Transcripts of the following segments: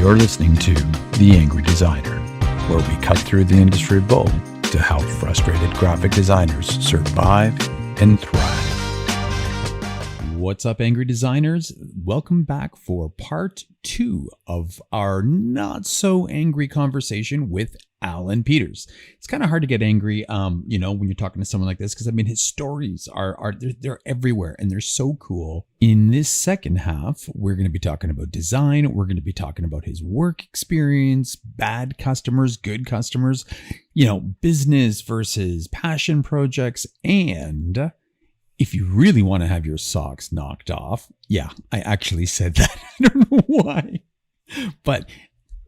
You're listening to The Angry Designer, where we cut through the industry bull to help frustrated graphic designers survive and thrive. What's up, angry designers? Welcome back for part 2 of our not so angry conversation with Allan Peters. It's kind of hard to get angry, when you're talking to someone like this, because his stories they're everywhere and they're so cool. In this second half, we're going to be talking about design. We're going to be talking about his work experience, bad customers, good customers, business versus passion projects, and if you really want to have your socks knocked off, yeah, I actually said that. I don't know why. But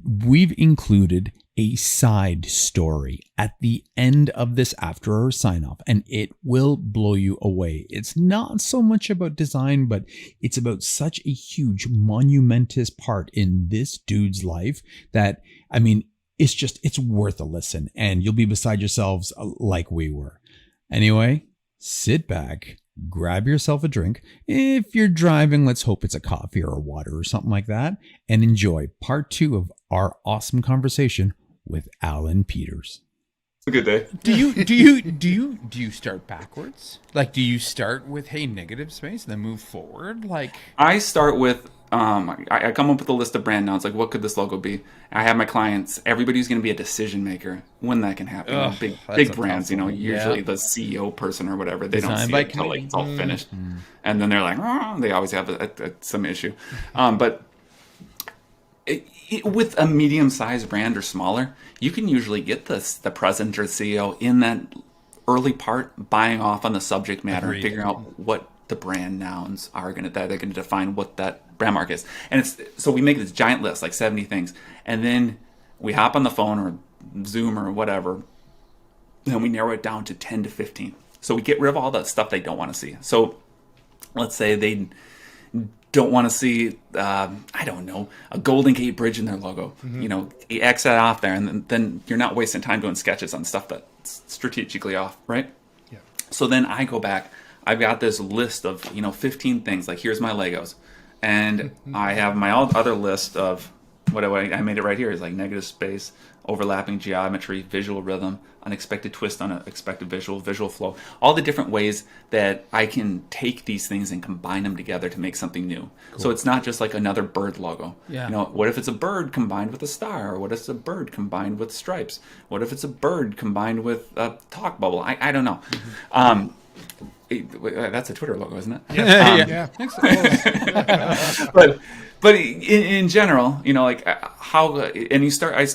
we've included a side story at the end of this after our sign off, and it will blow you away. It's not so much about design, but it's about such a huge, monumentous part in this dude's life that, it's worth a listen, and you'll be beside yourselves like we were. Anyway, sit back, grab yourself a drink. If you're driving, let's hope it's a coffee or a water or something like that, and enjoy part 2 of our awesome conversation with Allan Peters. It's a good day. Do you start backwards? Like, do you start with negative space and then move forward? Like, I start with I come up with a list of brand nouns, like what could this logo be? I have my clients, everybody's going to be a decision maker when that can happen. Big brands, usually the CEO person or whatever, they don't see it until it's all finished. And then they're like, they always have some issue. But with a medium-sized brand or smaller, you can usually get the president or CEO in that early part, buying off on the subject matter, and figuring out what the brand nouns are that are going to define what that brand mark is. And so we make this giant list, like 70 things, and then we hop on the phone or Zoom or whatever, and we narrow it down to 10 to 15. So we get rid of all the stuff they don't want to see. So let's say they don't want to see, a Golden Gate Bridge in their logo. You X that off there, and then you're not wasting time doing sketches on stuff that's strategically off, right? Yeah. So then I go back. I've got this list of 15 things. Like, here's my Legos, and I have my other list of I made it right here. Is like negative space, overlapping geometry, visual rhythm, unexpected twist on unexpected visual flow. All the different ways that I can take these things and combine them together to make something new. Cool. So it's not just like another bird logo. Yeah. What if it's a bird combined with a star? Or what if it's a bird combined with stripes? What if it's a bird combined with a talk bubble? I don't know. That's a Twitter logo, isn't it? Yeah. But in general, how, and you start. I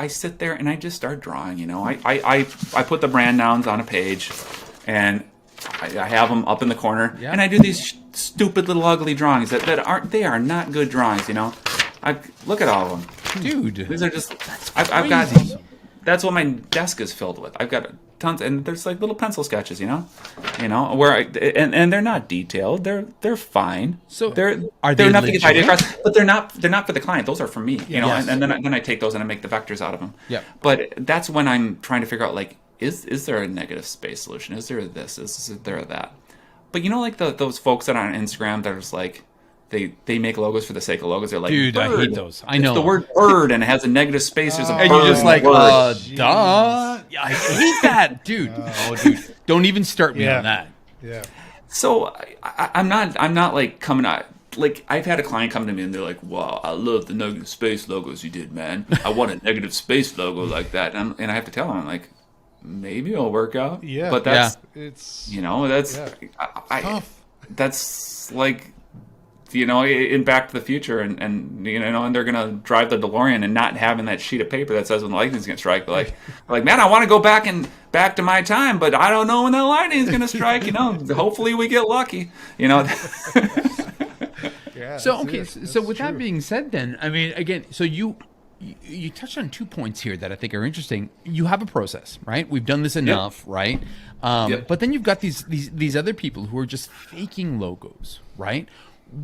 sit there and I just start drawing. I put the brand nouns on a page, and I have them up in the corner, and I do these stupid little ugly drawings that are not good drawings. I look at all of them, dude. These are just I've got. That's what my desk is filled with. I've got tons, and there's like little pencil sketches, where and they're not detailed. They're fine. So they're nothing to tidy across, but they're not for the client. Those are for me, Yes. And then I take those and I make the vectors out of them. Yeah. But that's when I'm trying to figure out, like, is there a negative space solution? Is there this? Is there that? But those folks that are on Instagram that are just like, They make logos for the sake of logos. They're like, dude, bird. I hate those. I know. It's the word bird, and it has a negative space. There's a bird. And you're just like, duh. Yeah, I hate that, dude. Dude, don't even start me on that. Yeah. So I'm not like coming out. Like, I've had a client come to me and they're like, "Wow, I love the negative space logos you did, man. I want a negative space logo like that." And I have to tell them, I'm like, maybe it'll work out. Yeah. But that's tough. That's like, in Back to the Future, and they're gonna drive the DeLorean and not having that sheet of paper that says when the lightning's gonna strike. Like, man, I want to go back to my time, but I don't know when that lightning's gonna strike. Hopefully we get lucky. Yeah. So okay, so with that being said, then again, so you touched on 2 points here that I think are interesting. You have a process, right? We've done this enough, right? But then you've got these other people who are just faking logos, right?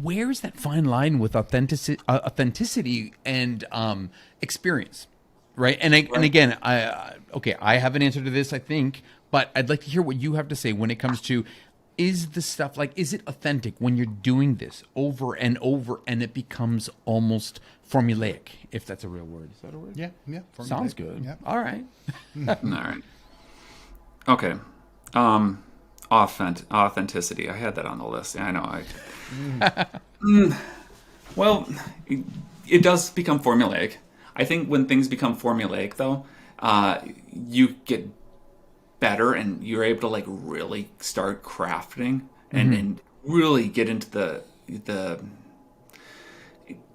Where's that fine line with authenticity and experience, right? And again, I have an answer to this, I think, but I'd like to hear what you have to say when it comes to is the stuff like, is it authentic when you're doing this over and over and it becomes almost formulaic, if that's a real word? Is that a word? Yeah. Sounds good. Yeah. All right. All right. Okay. Authenticity. I had that on the list. Yeah, I know. Well, it does become formulaic. I think when things become formulaic, though, you get better and you're able to like really start crafting and really get into the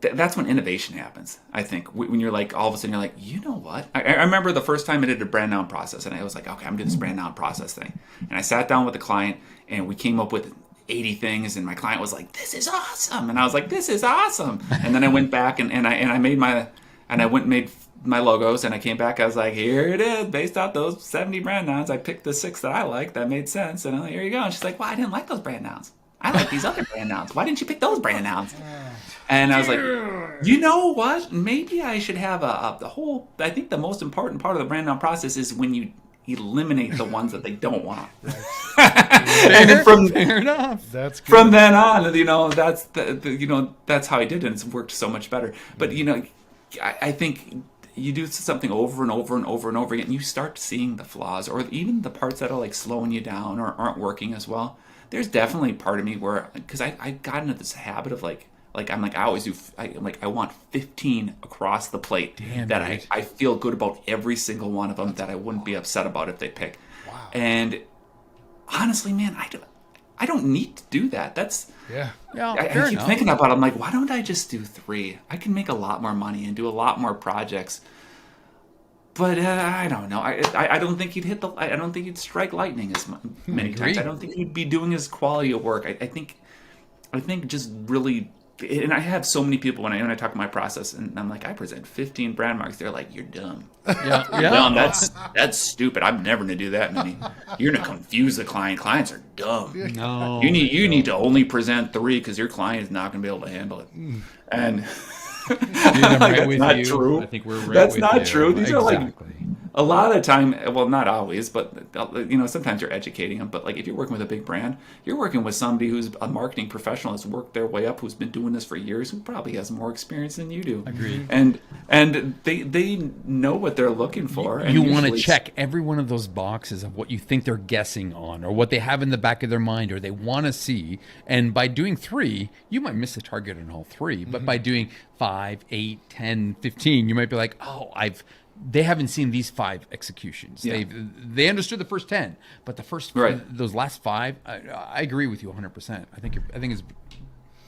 that's when innovation happens. I think when you're like, all of a sudden you're like, you know what? I remember the first time I did a brand noun process and I was like, okay, I'm doing this brand noun process thing. And I sat down with the client and we came up with 80 things and my client was like, this is awesome. And I was like, this is awesome. And then I went back and I made my logos and I came back. I was like, here it is. Based off those 70 brand nouns, I picked the 6 that I liked that made sense. And I'm like, here you go. And she's like, well, I didn't like those brand nouns. I like these other brand nouns. Why didn't you pick those brand nouns? And I was like, you know what? Maybe I should have the whole. I think the most important part of the brand noun process is when you eliminate the ones that they don't want. And then Fair enough. That's good. From then on, that's how I did it. And it's worked so much better. But I think you do something over and over and over and over again, and you start seeing the flaws, or even the parts that are like slowing you down or aren't working as well. There's definitely part of me where, because I got into this habit of like I'm like, I always do, I want 15 across the plate. Damn, that right. I feel good about every single one of them that I wouldn't be upset about if they pick. Wow. And honestly, man, I don't need to do that. That's Yeah. I fair keep enough. thinking about it. I'm like, why don't I just do 3? I can make a lot more money and do a lot more projects. But I don't know. I don't think he'd I don't think he'd strike lightning as many times. Agreed. I don't think he'd be doing his quality of work. I think just really. And I have so many people when I talk about my process, and I'm like, I present 15 brand marks. They're like, you're dumb. Yeah. You're dumb. That's stupid. I'm never gonna do that many. You're gonna confuse the client. Clients are dumb. No. You need to only present 3 because your client is not gonna be able to handle it. And Dude, I'm right that's with not you. true. I think we're right That's with not you. true. These are like Exactly. a lot of the time. Well, not always, but sometimes you're educating them. But like if you're working with a big brand, you're working with somebody who's a marketing professional that's worked their way up, who's been doing this for years, who probably has more experience than you do. Agreed. And they know what they're looking for. And You want to usually- check every one of those boxes of what you think they're guessing on or what they have in the back of their mind or they want to see. And by doing 3, you might miss the target on all 3. But by doing 5, 8, 10, 15, you might be like, oh, they haven't seen these 5 executions. Yeah. They understood the first 10, but the first Right. those last 5, I agree with you 100%. I think it's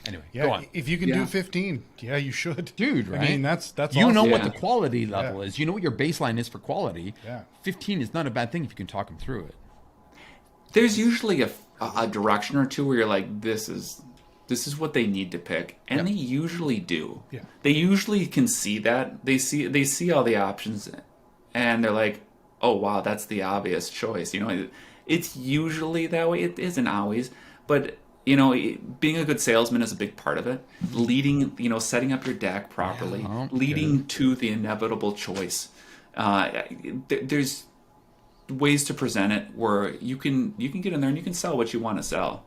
anyway. Yeah, Go on. if you can Yeah. do 15, yeah, you should. Dude, right? I mean, that's you know awesome. what Yeah. the quality level Yeah. is. You know what your baseline is for quality. Yeah. 15 is not a bad thing if you can talk them through it. There's usually a direction or two where you're like, this is what they need to pick, and they usually do. Yeah. They usually can see that. They see all the options, and they're like, oh wow, that's the obvious choice. It's usually that way. It isn't always, but being a good salesman is a big part of it. Leading, setting up your deck properly, Yeah, leading to the inevitable choice. There's ways to present it where you can get in there and you can sell what you want to sell.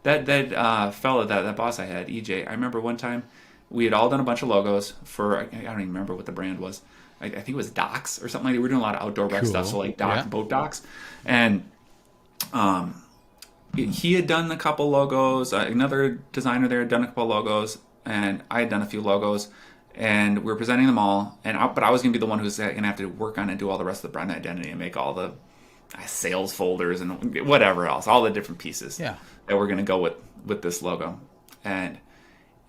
That fella, that boss I had, EJ, I remember one time we had all done a bunch of logos for, I don't even remember what the brand was. I think it was docks or something like that. We were doing a lot of outdoor rec stuff, so like boat docks. And he had done a couple logos. Another designer there had done a couple logos, and I had done a few logos. And we were presenting them all. But I was going to be the one who's going to have to work on and do all the rest of the brand identity and make all the sales folders and whatever else, all the different pieces that we're going to go with this logo. And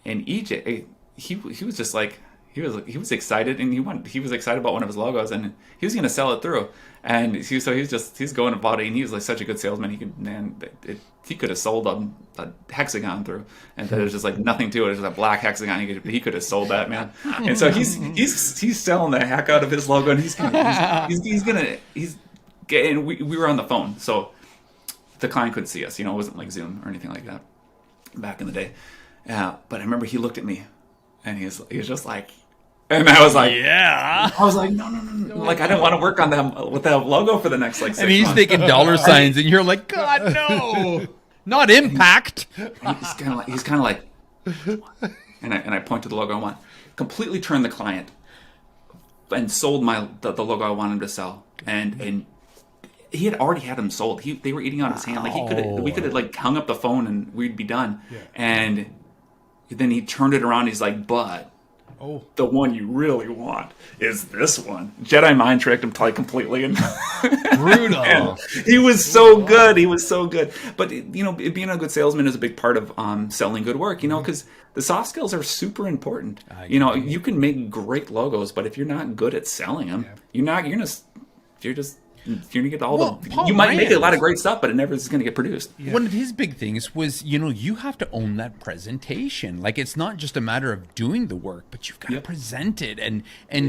EJ, he was just like, he was excited, and he was excited about one of his logos, and he was going to sell it through. And he's going about it, and he was like such a good salesman. He could have sold a hexagon through, and there was just like nothing to it. It was just a black hexagon. He could have sold that, man. And so he's selling the heck out of his logo, and and we were on the phone, so the client couldn't see us. It wasn't like Zoom or anything like that back in the day. But I remember he looked at me, and he was just like. And I was like, Yeah. I was like, no. Like, I didn't want to work on them with that logo for the next 6 months. And he's thinking dollar signs, and you're like, God, no. Not impact. He's kind of like, and I point to the logo I want. Completely turned the client and sold the logo I wanted him to sell, and he had already had them sold. They were eating out of his hand. Like we could have like hung up the phone and we'd be done. Yeah. And then he turned it around. He's like, but the one you really want is this one. Jedi mind tricked him completely, and Brutal. and he was so good. He was so good. But being a good salesman is a big part of selling good work. Because the soft skills are super important. You can make great logos, but if you're not good at selling them, you're gonna get you might make a lot of great stuff, but it never is gonna get produced. Yeah. One of his big things was, you have to own that presentation. Like, it's not just a matter of doing the work, but you've got to present it and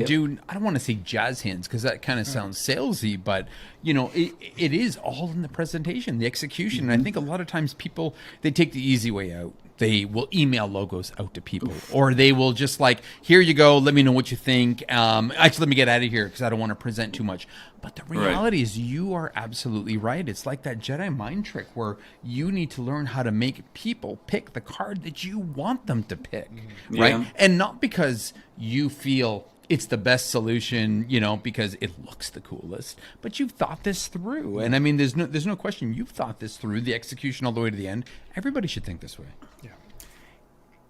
do, I don't want to say jazz hands because that kind of sounds salesy, but it is all in the presentation, the execution. And I think a lot of times people, they take the easy way out. They will email logos out to people, or they will just like, here you go, let me know what you think. Actually, let me get out of here because I don't want to present too much. But the reality is, you are absolutely right. It's like that Jedi mind trick where you need to learn how to make people pick the card that you want them to pick, right? Yeah. And not because you feel it's the best solution, because it looks the coolest, but you've thought this through. And I mean, there's no question, you've thought this through, the execution all the way to the end. Everybody should think this way. Yeah.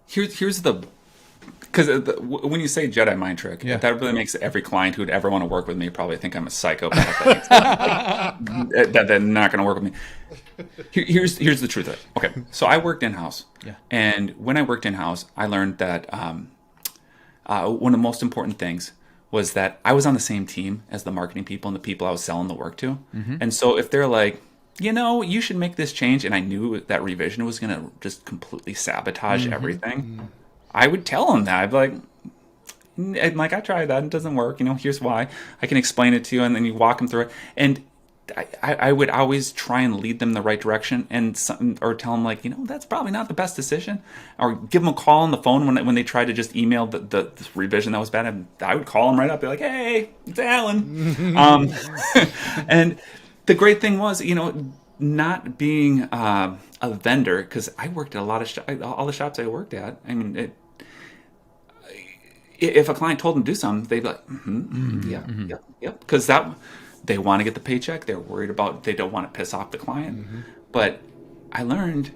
Here's because when you say Jedi mind trick, that really makes every client who'd ever want to work with me probably think I'm a psychopath. that they're not going to work with me. Here's the truth of it. Okay, so I worked in-house. Yeah. And when I worked in-house, I learned that one of the most important things was that I was on the same team as the marketing people and the people I was selling the work to. Mm-hmm. And so if they're like, you should make this change, and I knew that revision was going to just completely sabotage everything, I would tell them that. I'd be like, I tried that, it doesn't work. Here's why. I can explain it to you, and then you walk them through it. And I would always try and lead them the right direction, or tell them that's probably not the best decision, or give them a call on the phone when they try to just email the revision that was bad. I would call them right up, be like, hey, it's Allan. And the great thing was, not being a vendor, because I worked at a lot of all the shops I worked at. I mean, if a client told them to do something, they'd be like, yeah, because they want to get the paycheck. They're worried about, they don't want to piss off the client. Mm-hmm. But I learned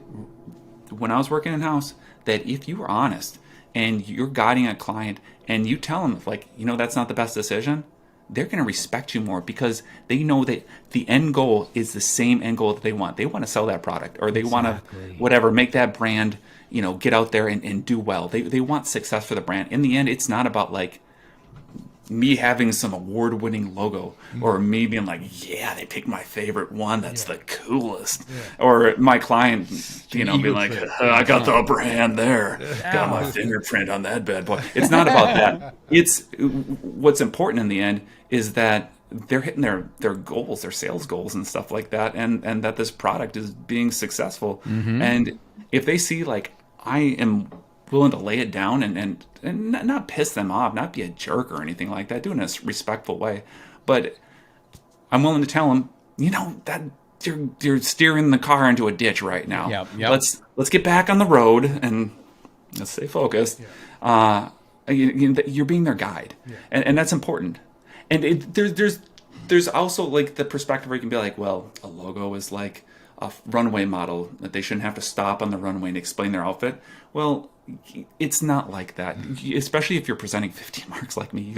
when I was working in-house that if you were honest and you're guiding a client and you tell them, that's not the best decision, they're going to respect you more, because they know that the end goal is the same end goal that they want. They want to sell that product, or they want to, make that brand, get out there and do well. They want success for the brand. In the end, it's not about me having some award-winning logo, or me being like, they picked my favorite one, that's the coolest, or my client being like, I got the upper hand there, got my fingerprint on that bad boy. It's not about that. It's what's important in the end is that they're hitting their goals, their sales goals and stuff like that, and that this product is being successful. And if they see I am willing to lay it down and not piss them off, not be a jerk or anything like that, do it in a respectful way, but I'm willing to tell them, that you're steering the car into a ditch right now. Yep. Let's get back on the road and let's stay focused. You're being their guide, and that's important. And there's also the perspective where you can be like, well, a logo is like a runway model, that they shouldn't have to stop on the runway and explain their outfit. Well, it's not like that, especially if you're presenting 15 marks like me.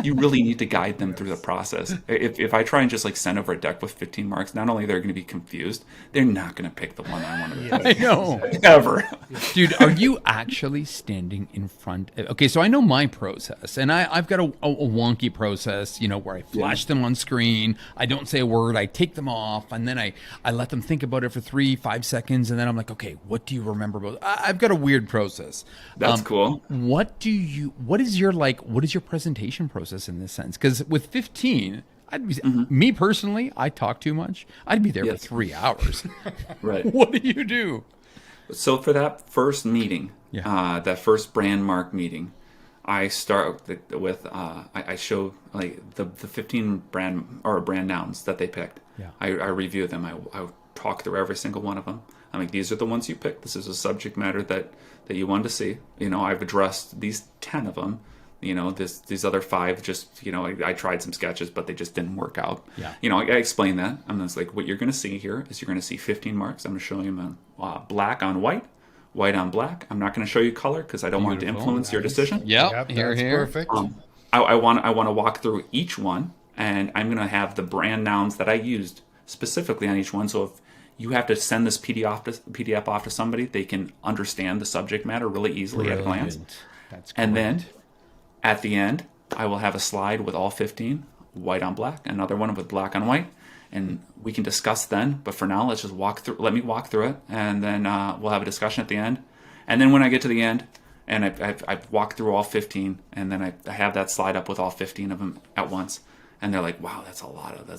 You really need to guide them through the process. If I try and just send over a deck with 15 marks, not only they're going to be confused, they're not going to pick the one I want to pick. I know. Ever. Dude, are you actually standing in front? Okay, so I know my process, and I've got a wonky process, where I flash them on screen, I don't say a word, I take them off, and then I let them think about it for 3-5 seconds, and then I'm like, okay, what do you remember about? I've got a weird process. That's cool. What is your presentation process in this sense? Because with 15, I'd be me personally, I talk too much. I'd be there for 3 hours. Right. What do you do? So for that first meeting, that first brand mark meeting, I start with I show the 15 brand nouns that they picked. Yeah. I review them. I talk through every single one of them. I'm like, these are the ones you picked. This is a subject matter that you wanted to see. I've addressed these 10 of them. These other 5 just, I tried some sketches, but they just didn't work out. Yeah. I explained that. I'm just like, what you're going to see here is you're going to see 15 marks. I'm going to show you black on white, white on black. I'm not going to show you color because I don't want it to influence your decision. Yep, here. Perfect. I want to walk through each one, and I'm going to have the brand nouns that I used specifically on each one. So if you have to send this PDF off to somebody, they can understand the subject matter really easily at a glance. That's and then at the end, I will have a slide with all 15, white on black, another one with black on white, and we can discuss then. But for now, let's just let me walk through it, and then we'll have a discussion at the end. And then when I get to the end, and I've walked through all 15, and then I have that slide up with all 15 of them at once, and they're like, "Wow, that's a lot of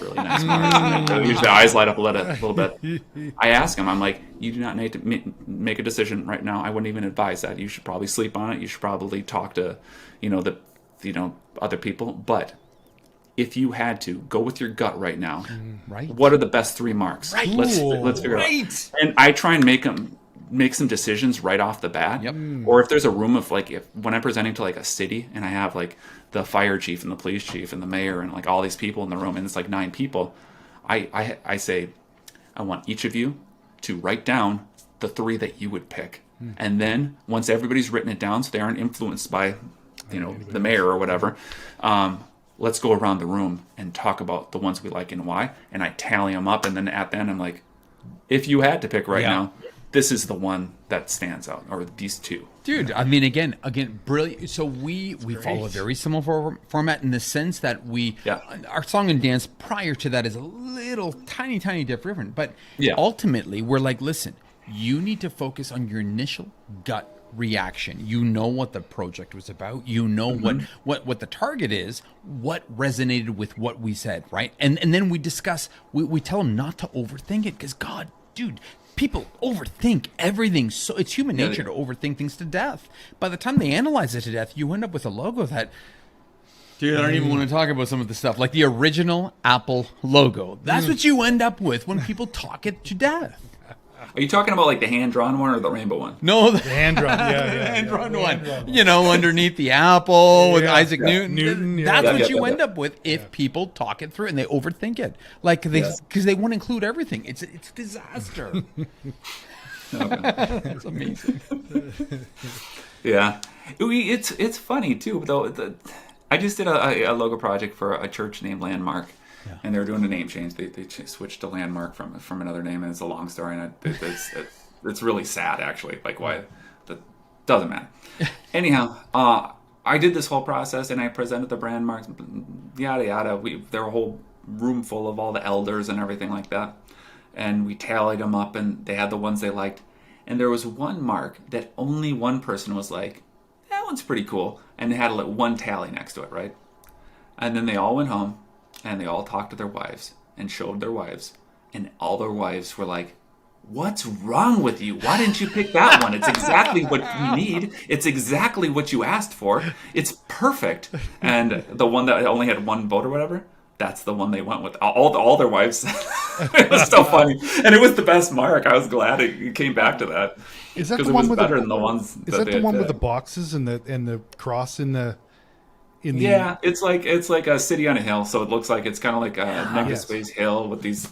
really nice marks." Usually, the eyes light up a little bit. I ask them, I'm like, "You do not need to make a decision right now. I wouldn't even advise that. You should probably sleep on it. You should probably talk to, other people. But if you had to go with your gut right now, what are the best 3 marks? Right. Let's figure it out." And I try and make some decisions right off the bat. Yep. Or if there's a room of when I'm presenting to a city and I have the fire chief and the police chief and the mayor and all these people in the room, and it's 9 people, I say, I want each of you to write down the 3 that you would pick. And then once everybody's written it down so they aren't influenced by the mayor or whatever, let's go around the room and talk about the ones we like and why. And I tally them up, and then at the end I'm like, if you had to pick now, this is the one that stands out, or these 2. Dude, I mean, again, brilliant. So we follow a very similar format in the sense that our song and dance prior to that is a little tiny different. But ultimately, we're like, listen, you need to focus on your initial gut reaction. You know what the project was about. You know what the target is, what resonated with what we said, right? And then we discuss, we tell them not to overthink it because, God, dude, people overthink everything. So it's human nature to overthink things to death. By the time they analyze it to death, you end up with a logo that, dude, I don't even want to talk about some of the stuff. Like the original Apple logo. That's what you end up with when people talk it to death. Are you talking about the hand-drawn one or the rainbow one? No, the hand-drawn, hand-drawn one. Underneath the apple with Isaac Newton. That's what you end up with if people talk it through and they overthink it. Because they want to include everything. It's a disaster. That's amazing. Yeah. It's funny, too, though. I just did a logo project for a church named Landmark. Yeah. And they were doing a name change. They switched to Landmark from another name, and it's a long story, and it's really sad, actually. Why? That doesn't matter. Anyhow, I did this whole process, and I presented the brand marks, yada yada. There were a whole room full of all the elders and everything like that, and we tallied them up, and they had the ones they liked. And there was one mark that only one person was like, "That one's pretty cool," and they had one tally next to it, right? And then they all went home. And they all talked to their wives and showed their wives. And all their wives were like, "What's wrong with you? Why didn't you pick that one? It's exactly what we need. It's exactly what you asked for. It's perfect." And the one that only had 1 vote or whatever, that's the one they went with. All their wives. It was so funny. And it was the best mark. I was glad it came back to that. Is that the one with better than the ones Is that the one with the boxes and the cross in the... it's like a city on a hill, so it looks like it's kind of like a negative space hill with these,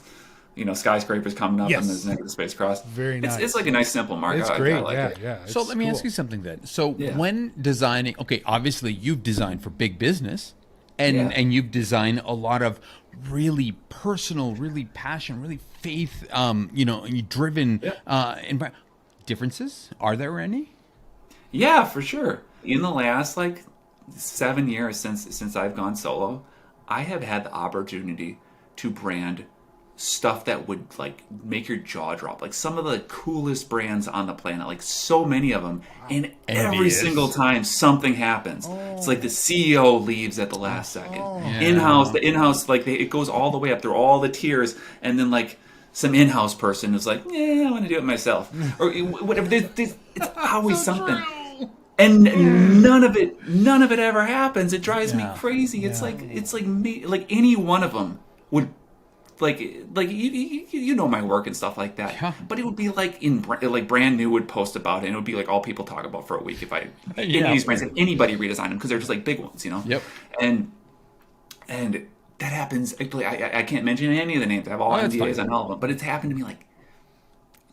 skyscrapers coming up and there's negative space cross. Very nice. It's like a nice simple mark. It's great. I like it. So let me ask you something then. So when designing, obviously you've designed for big business, and you've designed a lot of really personal, really passion, really faith, driven differences. Are there any? Yeah, for sure. In the last 7 years since I've gone solo, I have had the opportunity to brand stuff that would make your jaw drop. Some of the coolest brands on the planet, so many of them. And every single time something happens. It's like the CEO leaves at the last second. The in-house, it goes all the way up through all the tiers, and then some in-house person is like, "Yeah, I want to do it myself," or whatever. It's always something. And none of it ever happens. It drives me crazy. It's like any one of them would you know my work and stuff like that. Yeah. But it would be like like Brand New would post about it, and it would be like all people talk about for a week if any of these brands, if anybody redesign them, because they're just like big ones, you know. Yep. And that happens. I can't mention any of the names. I have all NDAs on all of them, but it's happened to me like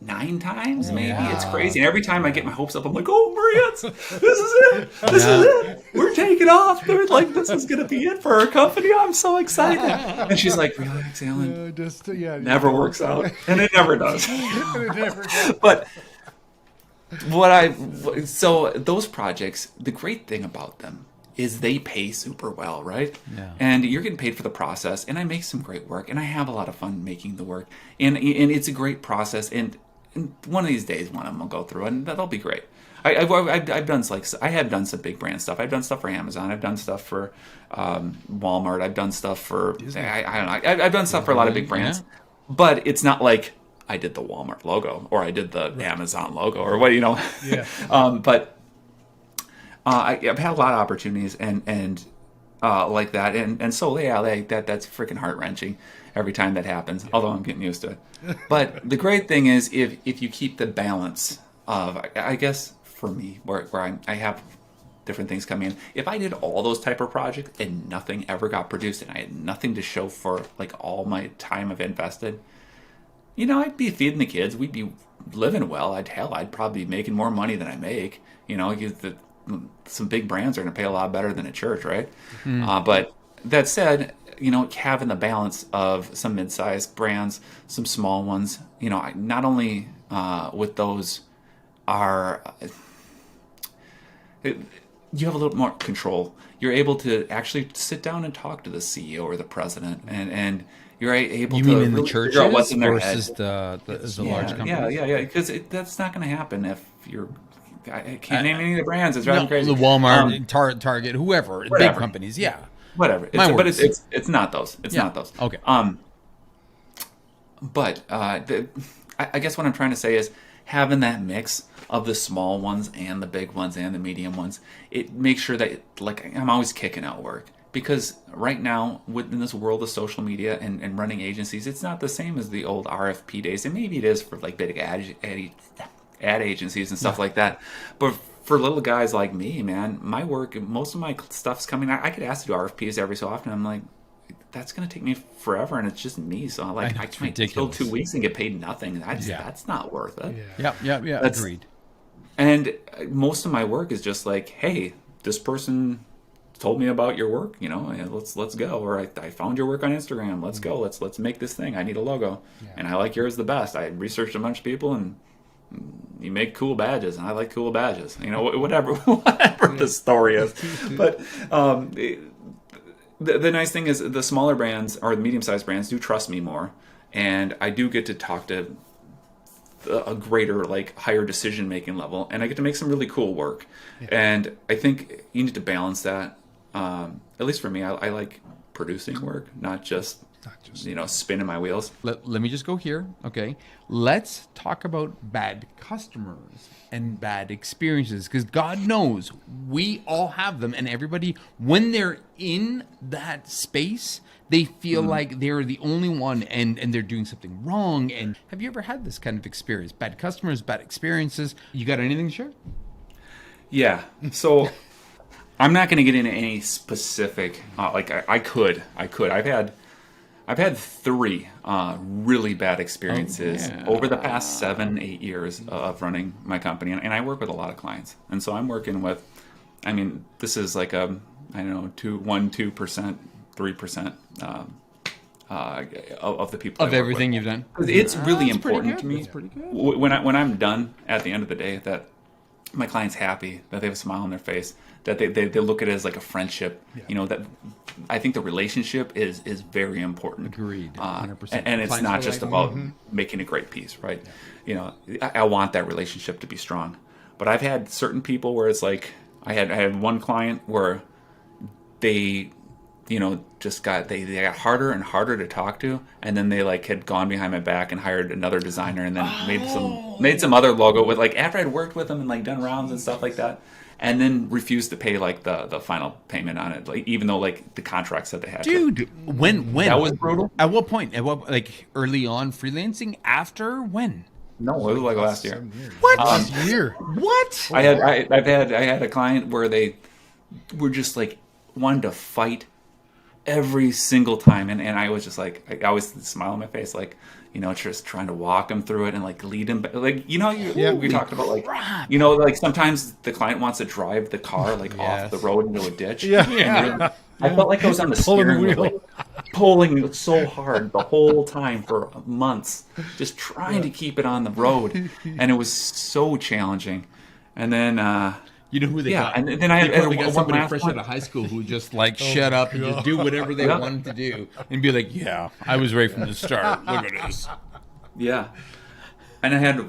9 times, maybe. Yeah. It's crazy. And every time I get my hopes up, I'm like, oh, Maria, this is it. This is it. We're taking off, dude. Like, this is going to be it for our company. I'm so excited. And she's like, relax, Allan. Never works out. And it never does. It never does. But so those projects, the great thing about them is they pay super well, right? Yeah. And you're getting paid for the process, and I make some great work, and I have a lot of fun making the work. And it's a great process, and one of these days, one of them will go through, and that'll be great. I've done I have done some big brand stuff. I've done stuff for Amazon. I've done stuff for Walmart. I've done stuff for I don't know. I've done stuff for a lot of big brands, but it's not like I did the Walmart logo or I did the Amazon logo or what, you know. Yeah. But I've had a lot of opportunities and like that, and so that's freaking heart wrenching every time that happens. Although I'm getting used to it. But the great thing is if you keep the balance of, I guess for me, where I have different things coming in. If I did all those type of projects and nothing ever got produced and I had nothing to show for like all my time I've invested, you know, I'd be feeding the kids. We'd be living well. I'd probably be making more money than I make. You know, some big brands are going to pay a lot better than a church, right? But that said, you know, having the balance of some mid-sized brands, some small ones, you know, not only with those you have a little more control. You're able to actually sit down and talk to the CEO or the president, and you're able you to mean in really the churches figure out what's in their versus head. the large companies? Yeah. Because that's not going to happen if you're. I can't name any of the brands. It's driving me crazy. The Walmart, Target, whoever, big companies. Yeah. Whatever. But it's not those. It's not those. Okay. But I guess what I'm trying to say is having that mix of the small ones and the big ones and the medium ones, it makes sure that like I'm always kicking out work, because right now within this world of social media and running agencies, it's not the same as the old RFP days, and maybe it is for like big ad agencies and stuff like that, but for little guys like me, man, my work, most of my stuff's coming. I get asked to do RFPs every so often. I'm like, that's going to take me forever, and it's just me. So I might kill 2 weeks and get paid nothing. That's not worth it. Yeah. Agreed. And most of my work is just like, hey, this person told me about your work, you know, let's go. Or I found your work on Instagram. Let's go. Let's make this thing. I need a logo, and I like yours the best. I researched a bunch of people, and you make cool badges, and I like cool badges. You know, whatever the story is. But the nice thing is the smaller brands or the medium-sized brands do trust me more, and I do get to talk to a greater, like, higher decision-making level, and I get to make some really cool work. And I think you need to balance that. At least for me, I like producing work, not just you know, spinning my wheels. Let me just go here. Okay. Let's talk about bad customers and bad experiences, because God knows we all have them, and everybody, when they're in that space, they feel like they're the only one and they're doing something wrong. And have you ever had this kind of experience? Bad customers, bad experiences? You got anything to share? Yeah. So I'm not going to get into any specific, like I could. I've had 3 really bad experiences over the past 7-8 years of running my company, and I work with a lot of clients, and so I'm working with, I mean, this is like a, I don't know, 2%, 3% of the people of everything you've done. It's really important to me. That's pretty good. When I'm done at the end of the day, that my client's happy, that they have a smile on their face, that they look at it as like a friendship. You know, that I think the relationship is very important. Agreed. 100%. And it's not just about making a great piece, right? You know, I want that relationship to be strong. But I've had certain people where it's like, I had one client where they just they got harder and harder to talk to, and then they like had gone behind my back and hired another designer, and then made some other logo with like after I'd worked with them and like done rounds and stuff like that, and then refused to pay like the final payment on it, like even though like the contract said they had to. Dude, when That was brutal. At what point? At what, like early on freelancing? After when? No, it was like last year. What? Last year. What? I had a client where they were just like wanted to fight every single time, and I was just like, I always smile on my face, like, just trying to walk him through it and like lead him, like, we talked about like, like sometimes the client wants to drive the car like off the road into a ditch. Yeah. I felt like I was on the steering wheel, like, pulling so hard the whole time for months, just trying to keep it on the road, and it was so challenging. And then you know who they got? And then I had got somebody fresh out of high school who just like shut up and just do whatever they wanted to do and be like, yeah, I was right from the start. Look at this. Yeah. And I had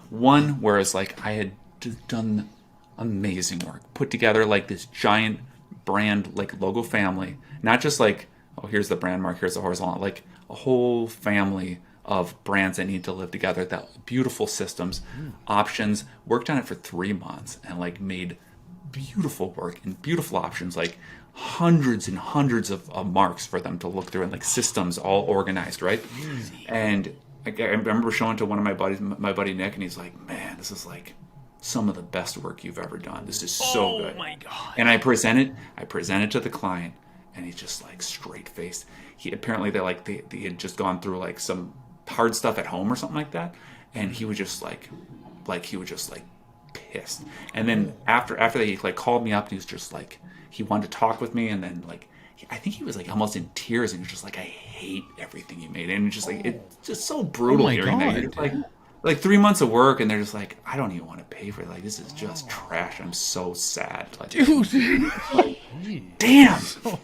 one where it's like I had just done amazing work, put together like this giant brand like logo family, not just like, oh, here's the brand mark, here's the horizontal, like a whole family of brands that need to live together, that beautiful systems, options. Worked on it for 3 months and like made beautiful work and beautiful options, like hundreds and hundreds of marks for them to look through, and like systems all organized, right? And I remember showing to one of my buddies, my buddy Nick, and he's like, man, this is like some of the best work you've ever done. This is so good. Oh my God. And I presented to the client, and he's just like straight faced. Apparently they had just gone through like some hard stuff at home or something like that, and he was just like pissed. And then after they like called me up, and he was just like, he wanted to talk with me, and then like I think he was like almost in tears, and he was just like, I hate everything you made. And it's just like, it's just so brutal hearing that. You're just like 3 months of work, and they're just like, I don't even want to pay for it. Like, this is just trash. I'm so sad. Like, dude, like, damn.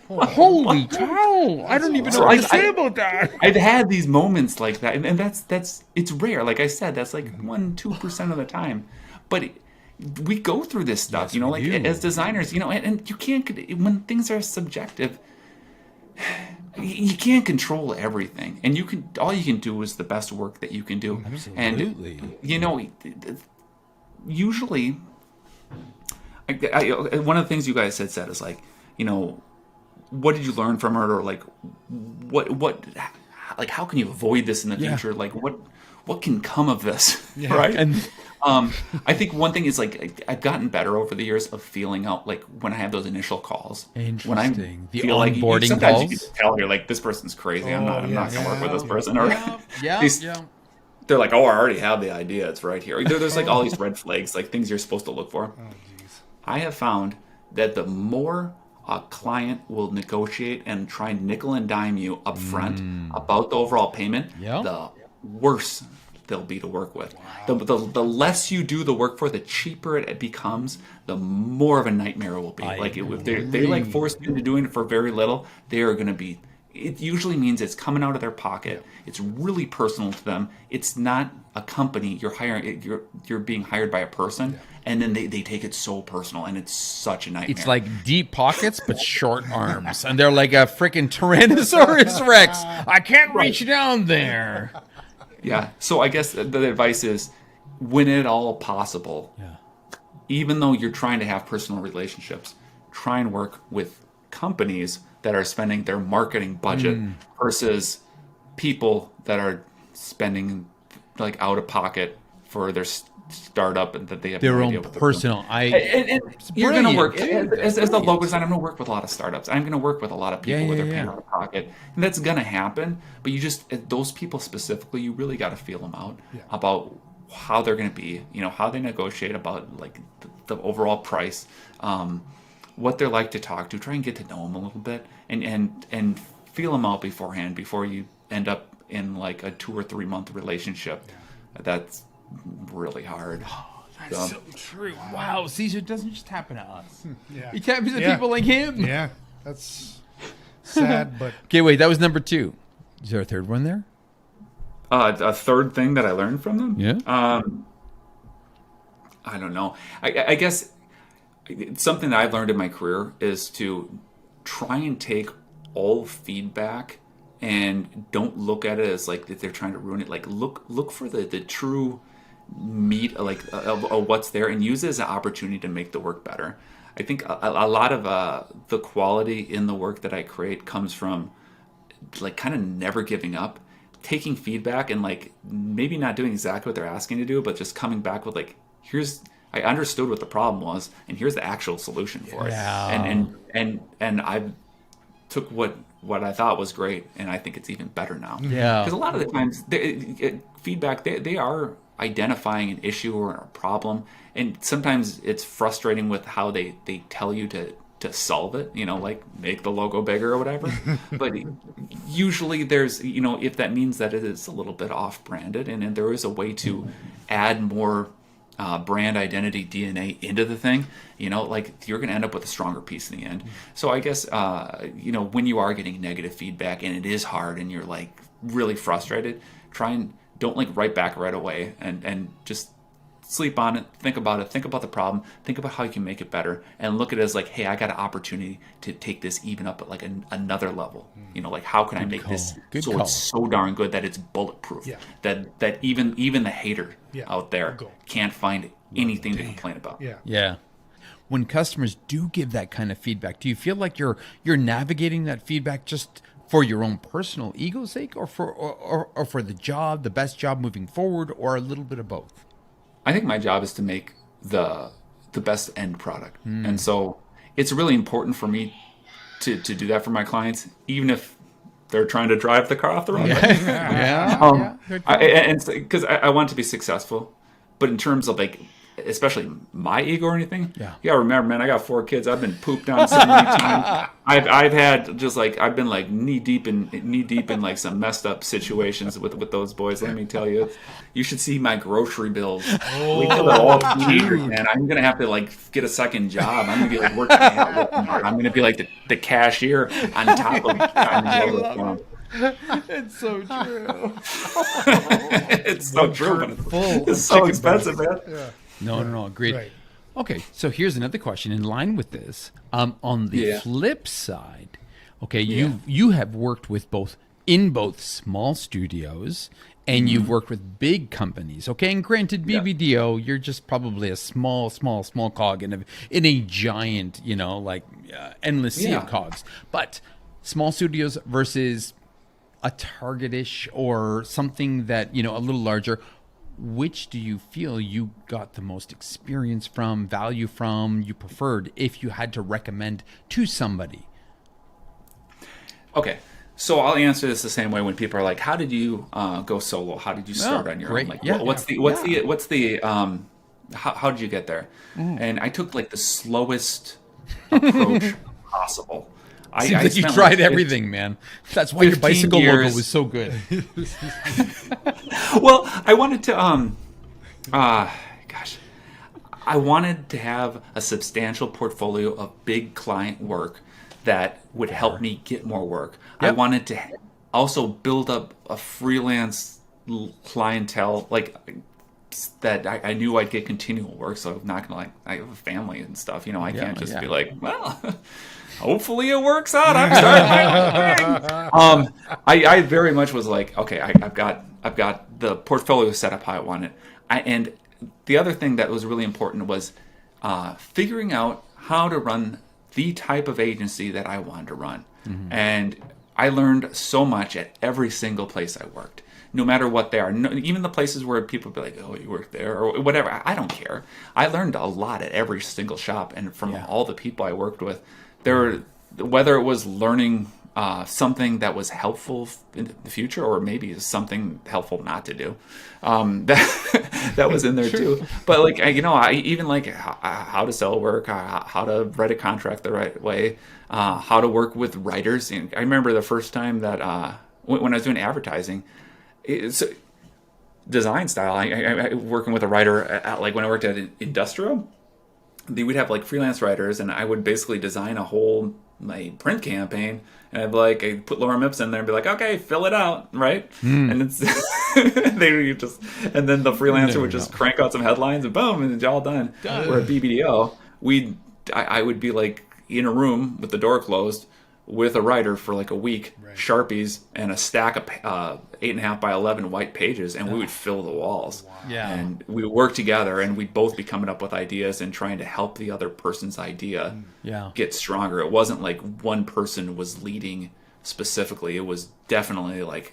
Holy cow. I don't even know what to say about that. I've had these moments like that, and that's it's rare. Like I said, that's like 1-2% of the time. But we go through this stuff, like as designers, and you can't, when things are subjective, you can't control everything, and all you can do is the best work that you can do. Absolutely. And usually, one of the things you guys had said is like, what did you learn from it, or like what like how can you avoid this in the future? Like what can come of this, right? And I think one thing is like I've gotten better over the years of feeling out like when I have those initial calls. Interesting. When I the feel onboarding like sometimes calls. you can tell you're like, this person's crazy. I'm not going to work with this person. Or Yeah. They're like, oh, I already have the idea. It's right here. There's like all these red flags, like things you're supposed to look for. I have found that the more a client will negotiate and try and nickel and dime you up front about the overall payment, the worse they'll be to work with. Wow. The less you do the work for, the cheaper it becomes, the more of a nightmare it will be. If they like force you into doing it for very little, they are going to be. It usually means it's coming out of their pocket. It's really personal to them. It's not a company you're hiring. You're being hired by a person, and then they take it so personal, and it's such a nightmare. It's like deep pockets but short arms, and they're like a freaking Tyrannosaurus Rex. I can't reach down there. Yeah. So I guess the advice is, when at all possible, even though you're trying to have personal relationships, try and work with companies that are spending their marketing budget versus people that are spending like out of pocket for their startup and that they have their no own idea what personal. You're going to work as the logo designer. I'm going to work with a lot of startups. I'm going to work with a lot of people with their paying out of pocket, and that's going to happen. But you just, those people specifically, you really got to feel them out about how they're going to be. How they negotiate about like the overall price, what they're like to talk to. Try and get to know them a little bit, and feel them out beforehand before you end up in like a 2 or 3 month relationship. That's really hard. That's so true. Wow. Caesar doesn't just happen to us. Yeah. It happens to people like him. Yeah. That's sad, but okay, wait, that was number 2. Is there a third one there? A third thing that I learned from them? Yeah. I don't know. I guess something that I've learned in my career is to try and take all feedback and don't look at it as like that they're trying to ruin it. Like look for the true meat of what's there and use it as an opportunity to make the work better. I think a lot of the quality in the work that I create comes from like kind of never giving up, taking feedback and like maybe not doing exactly what they're asking to do, but just coming back with like, I understood what the problem was and here's the actual solution for it. And I took what I thought was great and I think it's even better now. Yeah. Because a lot of the times feedback, they are identifying an issue or a problem, and sometimes it's frustrating with how they tell you to solve it, like make the logo bigger or whatever. But usually there's, if that means that it is a little bit off-branded and there is a way to add more brand identity DNA into the thing, like you're going to end up with a stronger piece in the end. So I guess, when you are getting negative feedback and it is hard and you're like really frustrated, don't like write back right away and just sleep on it, think about the problem, think about how you can make it better, and look at it as like, hey, I got an opportunity to take this even up at like another level. Like how can I make this it's so darn good that it's bulletproof, that even the hater out there can't find anything to complain about. Yeah. When customers do give that kind of feedback, do you feel like you're navigating that feedback just for your own personal ego's sake, or for the best job moving forward, or a little bit of both? I think my job is to make the best end product. And so it's really important for me to do that for my clients, even if they're trying to drive the car off the road. And because I want it to be successful. But in terms of like, especially my ego or anything, you gotta remember, man, I got 4 kids. I've been pooped on so many times. I've had just like, I've been like knee deep in like some messed up situations with those boys. Let me tell you, you should see my grocery bills. Wait till they're all teenagers, man. I'm gonna have to like get a second job. I'm gonna be like working at Walmart. I'm gonna be like the cashier on top of. It's so true. It's so true, but it's so expensive, man. No, agreed. Right. Okay, so here's another question in line with this. On the flip side, okay, you have worked with both small studios and you've worked with big companies. Okay, and granted, BBDO, you're just probably a small cog in a giant, endless sea of cogs. But small studios versus a Target-ish or something that, a little larger. Which do you feel you got the most experience from, value from, you preferred, if you had to recommend to somebody? Okay, so I'll answer this the same way when people are like, "How did you go solo? How did you start on your own? Like, how did you get there?" And I took like the slowest approach possible. Seems like you tried everything, man. That's why your bicycle logo was so good. Well, I wanted to, I wanted to have a substantial portfolio of big client work that would help me get more work. Yep. I wanted to also build up a freelance clientele, like that I knew I'd get continual work. So I'm not gonna I have a family and stuff. I can't just be like, well. Hopefully it works out. I'm starting my own thing. I very much was like, okay, I've got the portfolio set up how I want it. And the other thing that was really important was figuring out how to run the type of agency that I wanted to run. Mm-hmm. And I learned so much at every single place I worked, no matter what they are. Even the places where people be like, oh, you work there or whatever. I don't care. I learned a lot at every single shop and from all the people I worked with. Whether it was learning something that was helpful in the future, or maybe something helpful not to do, that was in there too. But like I even like how to sell work, how to write a contract the right way, how to work with writers. And I remember the first time that when I was doing advertising, it's design style. I working with a writer at like when I worked at Industrial. They would have like freelance writers, and I would basically design a whole print campaign, and I'd put Lorem Ipsum in there and be like, okay, fill it out, right? And it's and then the freelancer would just crank out some headlines and boom, and it's all done. Where at BBDO, I would be like in a room with the door closed, with a writer for like a week, Right. Sharpies and a stack of 8.5 by 11 white pages, and we would fill the walls. Yeah. And we would work together, and we'd both be coming up with ideas and trying to help the other person's idea Yeah. get stronger. It wasn't like one person was leading specifically. It was definitely like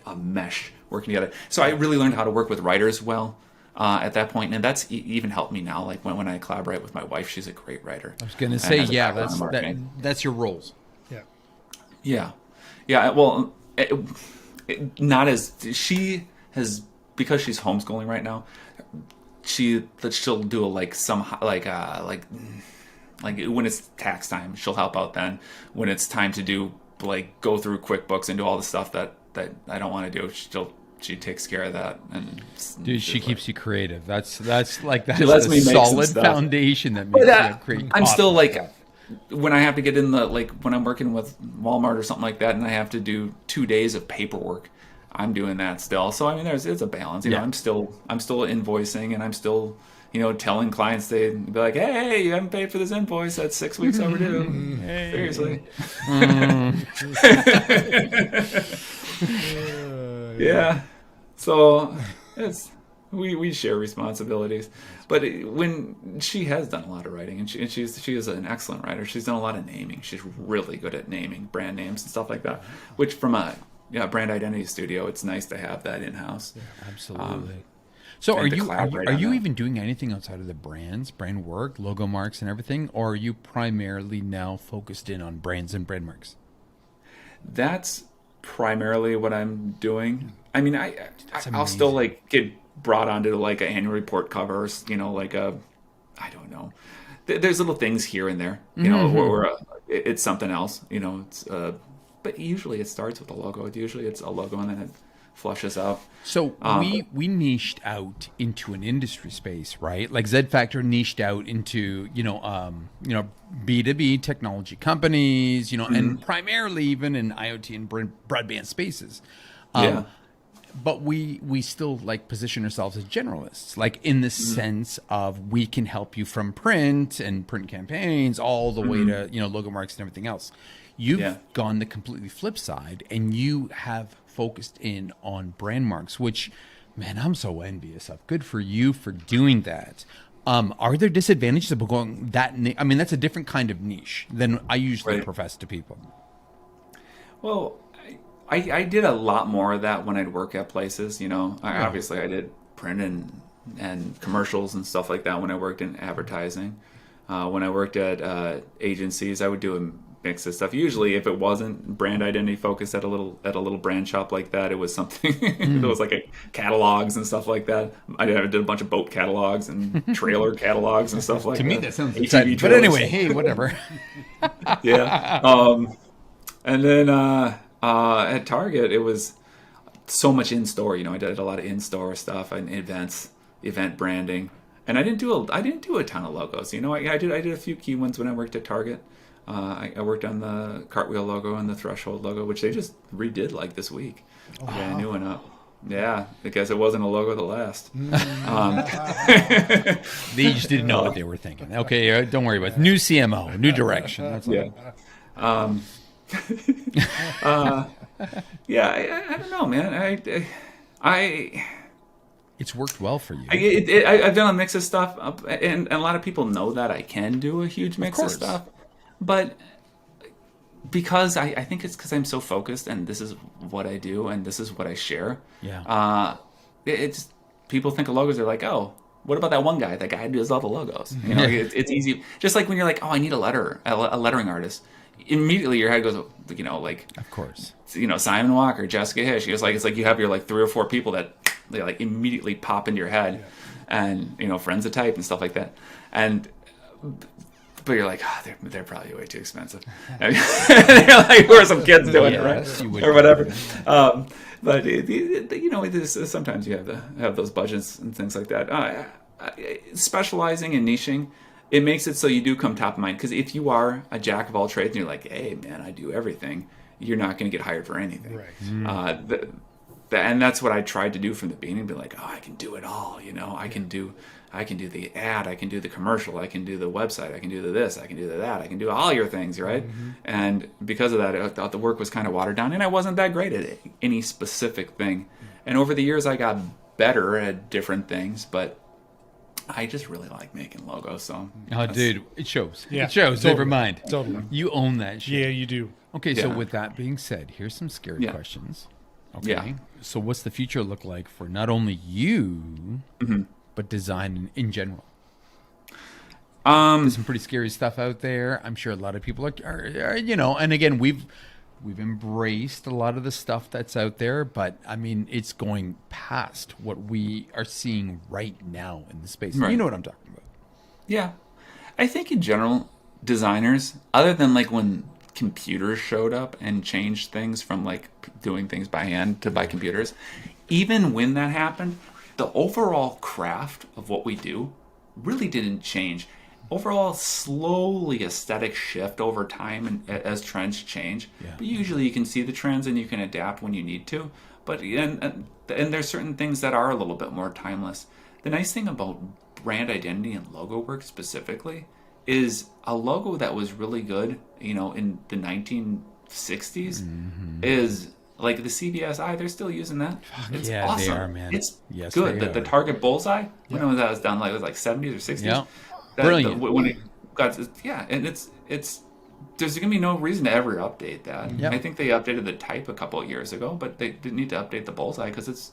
a mesh working together. So I really learned how to work with writers well at that point, and that's even helped me now. Like when I collaborate with my wife, she's a great writer. I was going to and say, has a yeah, background in marketing. that's your roles. Yeah. Yeah. Well, not as she has, because she's homeschooling right now. She'll do like when it's tax time, she'll help out then. When it's time to do like go through QuickBooks and do all the stuff that I don't want to do, she takes care of that. And Dude, she keeps you creative. That's like She lets me a make some solid stuff. foundation that makes you create. I'm still awesome like, stuff. when I have to get in the, like when I'm working with Walmart or something like that, and I have to do 2 days of paperwork, I'm doing that still. So I mean, it's a balance. You know, I'm still invoicing, and I'm still, telling clients, they'd be like, hey, you haven't paid for this invoice. That's 6 weeks overdue. Seriously. Yeah. So we share responsibilities, but when she has done a lot of writing, and she is an excellent writer. She's done a lot of naming. She's really good at naming brand names and stuff like that. Which from a brand identity studio, it's nice to have that in house. Absolutely. So and to collaborate are on you that. even doing anything outside of the brand work, logo marks and everything, or are you primarily now focused in on brands and brand marks? That's primarily what I'm doing. I mean, I'll still amazing. like get brought onto like an annual report cover, like a, I don't know. There's little things here and there, where it's something else, it's but usually it starts with a logo. Usually it's a logo and then it flushes out. So we niched out into an industry space, right? Like Z Factor niched out into B2B technology companies, and primarily even in IoT and broadband spaces. Yeah. But we still like position ourselves as generalists, like in the sense of we can help you from print and print campaigns all the way to logo marks and everything else. You've gone the completely flip side, and you have focused in on brand marks, which, man, I'm so envious of. Good for you for doing that. Are there disadvantages of going that? I mean, that's a different kind of niche than I usually profess to people. Well, I did a lot more of that when I'd work at places. Obviously I did print and commercials and stuff like that when I worked in advertising. When I worked at agencies, I would do a mix of stuff. Usually, if it wasn't brand identity focused at a little brand shop like that, it was something. It was like catalogs and stuff like that. I did a bunch of boat catalogs and trailer catalogs and stuff like that. To me, that sounds ATV exciting. But trailers. anyway, hey, whatever. Yeah. And then at Target, it was so much in store. I did a lot of in store stuff and event branding, and I didn't do a ton of logos. I did a few key ones when I worked at Target. I worked on the Cartwheel logo and the Threshold logo, which they just redid like this week. Yeah, a new one up. Yeah, because it wasn't a logo to last. They just didn't know what they were thinking. Okay, don't worry about it. New CMO, new direction. That's all. Yeah. I don't know, man. It's worked well for you. I've done a mix of stuff, and a lot of people know that I can do a huge mix of stuff. But because I think it's because I'm so focused, and this is what I do, and this is what I share. Yeah. It's people think of logos. They're like, oh, what about that one guy? That guy who does all the logos. It's easy. Just like when you're like, oh, I need a lettering artist. Immediately your head goes, like, Of course. Simon Walker, Jessica Hish. It's like you have your like 3 or 4 people that they like immediately pop into your head, and friends of type and stuff like that. But you're like, they're probably way too expensive. You're like, who are some kids doing it, right? Or whatever. But sometimes you have those budgets and things like that. Specializing and niching, it makes it so you do come top of mind. Because if you are a jack of all trades and you're like, hey man, I do everything, you're not going to get hired for anything. Right. And that's what I tried to do from the beginning. Be like, oh, I can do it all. I can do I can do the ad, I can do the commercial, I can do the website, I can do the this, I can do the that, I can do all your things, right? And because of that, I thought the work was kind of watered down, and I wasn't that great at any specific thing. And over the years, I got better at different things, but I just really like making logos. So, dude, it shows. Yeah, it shows. totally. Never mind. Totally. You own that shit. Yeah, you do. Okay, so Yeah. with that being said, here's some scary Yeah. questions. Okay. Yeah. So what's the future look like for not only you, but design in general? There's some pretty scary stuff out there. I'm sure a lot of people are and again, we've embraced a lot of the stuff that's out there, but I mean, it's going past what we are seeing right now in the space. Right. You know what I'm talking about. Yeah. I think in general, designers, other than like when computers showed up and changed things from like doing things by hand to by computers, even when that happened, the overall craft of what we do really didn't change. Overall, slowly aesthetic shift over time and as trends change. Yeah. But usually you can see the trends and you can adapt when you need to. But and there's certain things that are a little bit more timeless. The nice thing about brand identity and logo work specifically is a logo that was really good, in the 1960s is like the CBSI. They're still using that. It's yeah, awesome. they are, man. It's Yes, good. they The are. Target Bullseye, when was that was done? Like it was like 70s or 60s. Yeah. Brilliant. When it got, and it's there's gonna be no reason to ever update that. Yeah. I think they updated the type a couple of years ago, but they didn't need to update the bullseye because it's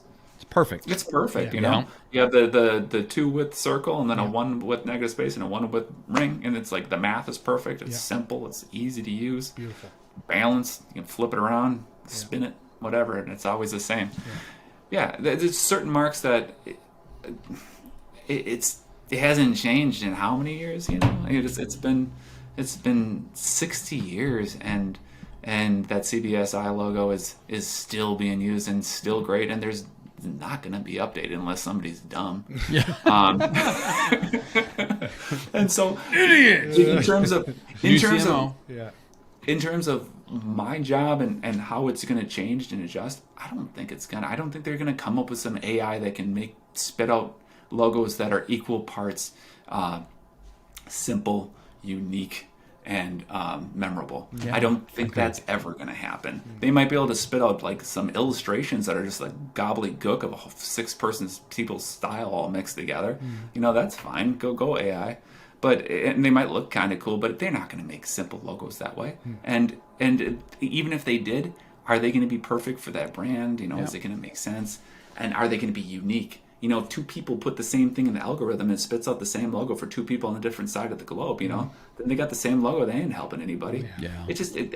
Perfect. perfect. Yeah. You have the 2 with circle and then a 1 with negative space and a 1 with ring, and it's like the math is perfect. It's simple. It's easy to use. Beautiful. Balanced. You can flip it around, spin it, whatever, and it's always the same. Yeah, there's certain marks that it hasn't changed in how many years? It's been 60 years, and that CBSI logo is still being used and still great, and there's not going to be updated unless somebody's dumb. Yeah. And so Idiot. in terms of Yeah. in terms of my job and how it's going to change and adjust, I don't think they're going to come up with some AI that can spit out logos that are equal parts simple, unique, and memorable. Yeah, I don't think that's ever going to happen. They might be able to spit out like some illustrations that are just like gobbledygook of a 6-person people's style all mixed together. That's fine. Go AI. And they might look kind of cool, but they're not going to make simple logos that way. And even if they did, are they going to be perfect for that brand? Is it going to make sense? And are they going to be unique? If 2 people put the same thing in the algorithm and it spits out the same logo for 2 people on a different side of the globe, then they got the same logo. They ain't helping anybody. Yeah.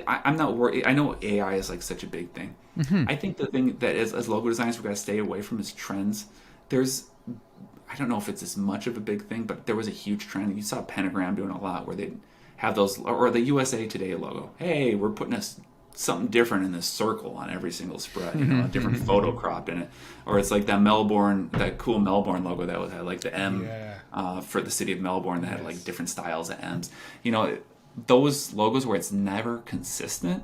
I'm not worried. I know AI is like such a big thing. I think the thing that as logo designers we've got to stay away from is trends. I don't know if it's as much of a big thing, but there was a huge trend. You saw Pentagram doing a lot where they'd have those, or the USA Today logo. Hey, we're putting something different in this circle on every single spread, a different photo cropped in it. Or it's like that cool Melbourne logo that had like the M for the city of Melbourne that had like different styles of M's. Those logos where it's never consistent,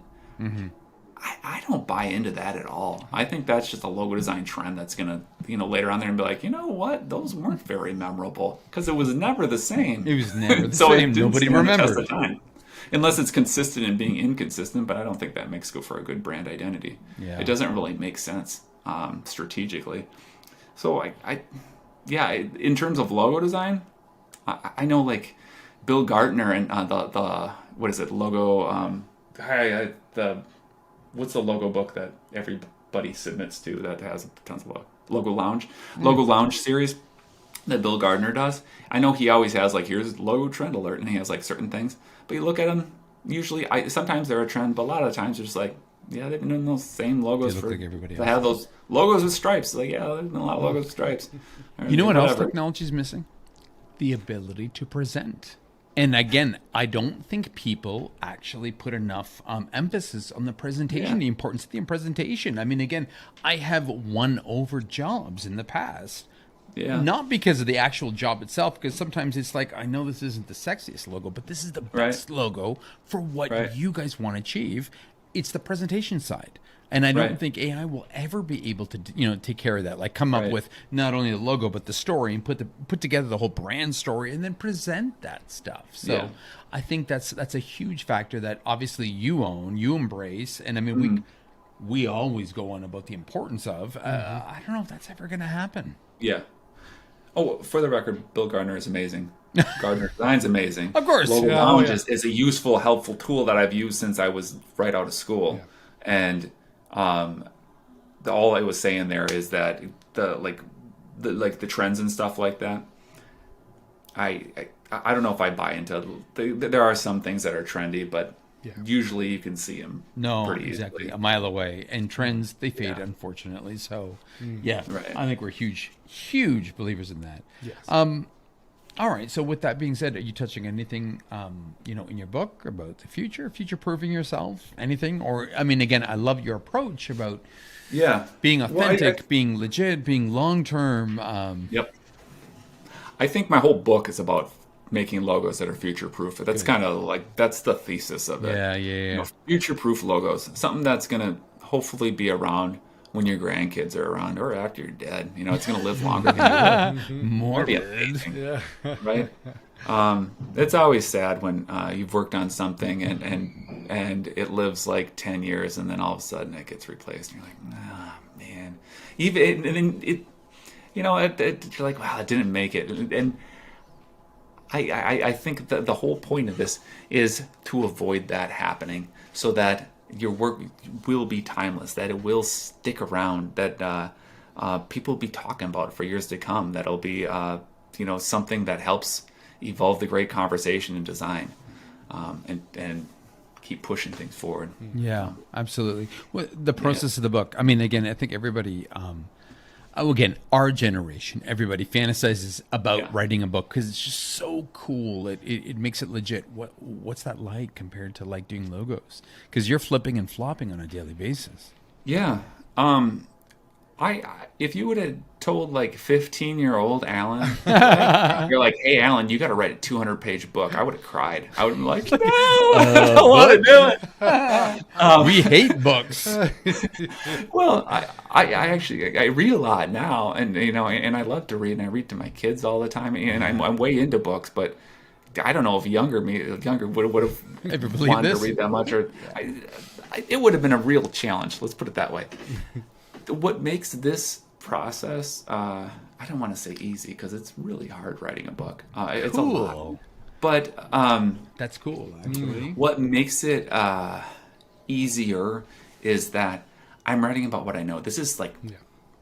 I don't buy into that at all. I think that's just a logo design trend that's going to, later on there and be like, you know what? Those weren't very memorable because it was never the same. It was never the So same. it didn't Nobody stand the test remembered. of time. Unless it's consistent in being inconsistent, but I don't think that makes for a good brand identity. Yeah. It doesn't really make sense strategically. So in terms of logo design, I know like Bill Gartner and the what is it logo what's the logo book that everybody submits to that has tons of logo lounge series that Bill Gardner does. I know he always has like, here's logo trend alert, and he has like certain things, but you look at them, usually sometimes they're a trend, but a lot of the times they're just like, they've been doing those same logos They look like everybody they else. have those logos with stripes. Like, there's been a lot of logos with stripes. You know what else Whatever. technology is missing? The ability to present. And again, I don't think people actually put enough emphasis on the presentation, the importance of the presentation. I mean, again, I have won over jobs in the past. Yeah. Not because of the actual job itself, because sometimes it's like, I know this isn't the sexiest logo, but this is the best logo for what you guys want to achieve. it's the presentation side. And I don't Right. think AI will ever be able to, take care of that. Like come up Right. with not only the logo but the story and put together the whole brand story and then present that stuff. So Yeah. I think that's a huge factor that obviously you own, you embrace, and I mean we always go on about the importance of. I don't know if that's ever going to happen. Yeah. Oh, for the record, Bill Gardner is amazing. Gardner Design's amazing. Of course. Logo Yeah. Lounge Oh, yeah. is a useful, helpful tool that I've used since I was right out of school. And all I was saying there is that the trends and stuff like that. I don't know if I buy into. There are some things that are trendy, but usually you can see them. No, pretty exactly. easily. A mile away. And trends, they fade, Yeah. unfortunately. So, yeah, Right. I think we're huge believers in that. Yes. All right. So, with that being said, are you touching anything, in your book about the future-proofing yourself, anything? Or, I mean, again, I love your approach about Yeah. being Well, authentic, being legit, being long-term. Yep. I think my whole book is about making logos that are future-proof. That's kind of like, that's the thesis of it. Yeah. Future-proof logos, something that's going to hopefully be around when your grandkids are around or after you're dead. It's going to live longer than you live. More. That'd be amazing, right? It's always sad when you've worked on something and it lives like 10 years and then all of a sudden it gets replaced. And you're like, ah, man. Even and then you're like, wow, it didn't make it. And I think that the whole point of this is to avoid that happening so that your work will be timeless, that it will stick around, that people will be talking about it for years to come. That'll be, something that helps evolve the great conversation in design, and keep pushing things forward. Yeah, absolutely. Well, the process of the book. I mean, again, I think everybody, again, our generation, everybody fantasizes about writing a book because it's just so cool. It makes it legit. What's that like compared to like doing logos? Because you're flipping and flopping on a daily basis. Yeah. If you would have told like 15-year-old Allan, you're like, hey, Allan, you got to write a 200-page book, I would have cried. I would have been like, no, I don't want to do it. We hate books. Well, I read a lot now, and and I love to read, and I read to my kids all the time, and I'm way into books, but I don't know if younger would have Ever believe wanted this? to read that much, or it would have been a real challenge. Let's put it that way. What makes this process, I don't want to say easy because it's really hard writing a book. It's a lot. But that's cool, actually. what makes it easier is that I'm writing about what I know. This is like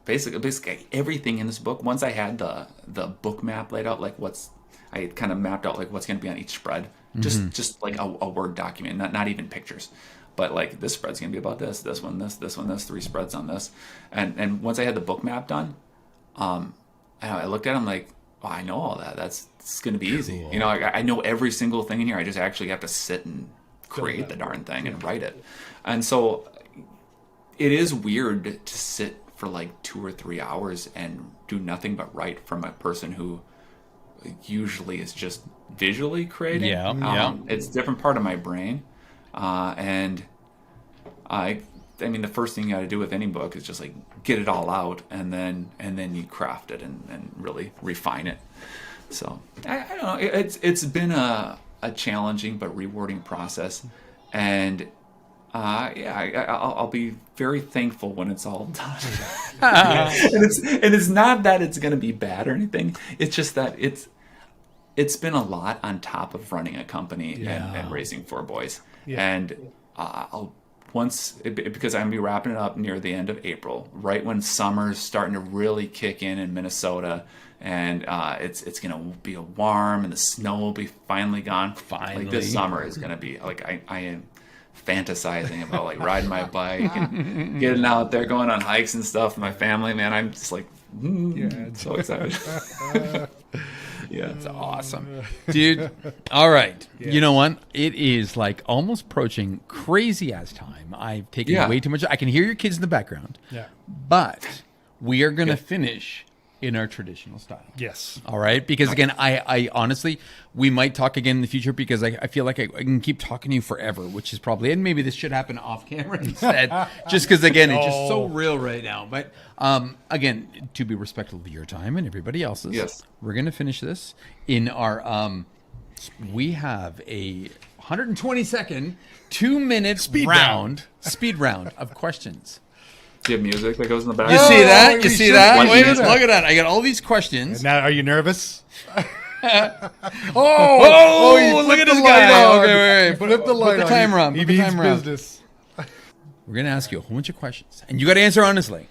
basically everything in this book. Once I had the book map laid out, I kind of mapped out like what's going to be on each spread, just like a Word document, not even pictures. But like this spread's gonna be about this one, this one, this 3 spreads on this, and once I had the book map done, I looked at it, I'm like, oh, I know all that. It's gonna be easy. Cool. I know every single thing in here. I just actually have to sit and create the darn thing and write it. And so it is weird to sit for like 2 or 3 hours and do nothing but write from a person who usually is just visually creating. It's a different part of my brain. And I mean, the first thing you got to do with any book is just like get it all out, and then you craft it and really refine it. So I don't know. It's been a challenging but rewarding process, and I'll be very thankful when it's all done. and it's not that it's going to be bad or anything. It's just that it's been a lot on top of running a company and raising 4 boys. And because I'm gonna be wrapping it up near the end of April, right when summer's starting to really kick in Minnesota, and it's gonna be warm and the snow will be finally gone. Like this summer is gonna be like I am fantasizing about like riding my bike and getting out there, going on hikes and stuff with my family. Man, I'm just like so excited. Yeah, it's awesome, dude. All right, you know what? It is like almost approaching crazy ass time. I've taken way too much. I can hear your kids in the background. Yeah, but we are gonna finish in our traditional style. Yes. All right. Because again, I honestly, we might talk again in the future because I feel like I can keep talking to you forever, which is probably, and maybe this should happen off camera instead, just because again, it's just so real right now. But again, to be respectful of your time and everybody else's, Yes. we're going to finish this in our, we have a 120-second, 2-minute speed round of questions. Do you have music that goes in the back? You see that? You we see should- that? we Wait, should. look at that. I got all these questions. Now, are you nervous? Oh, you look flipped at the this light guy. on. Okay, wait. Flip the light Put the on. timer on. He Put the means timer on. business. We're going to ask you a whole bunch of questions. And you got to answer honestly.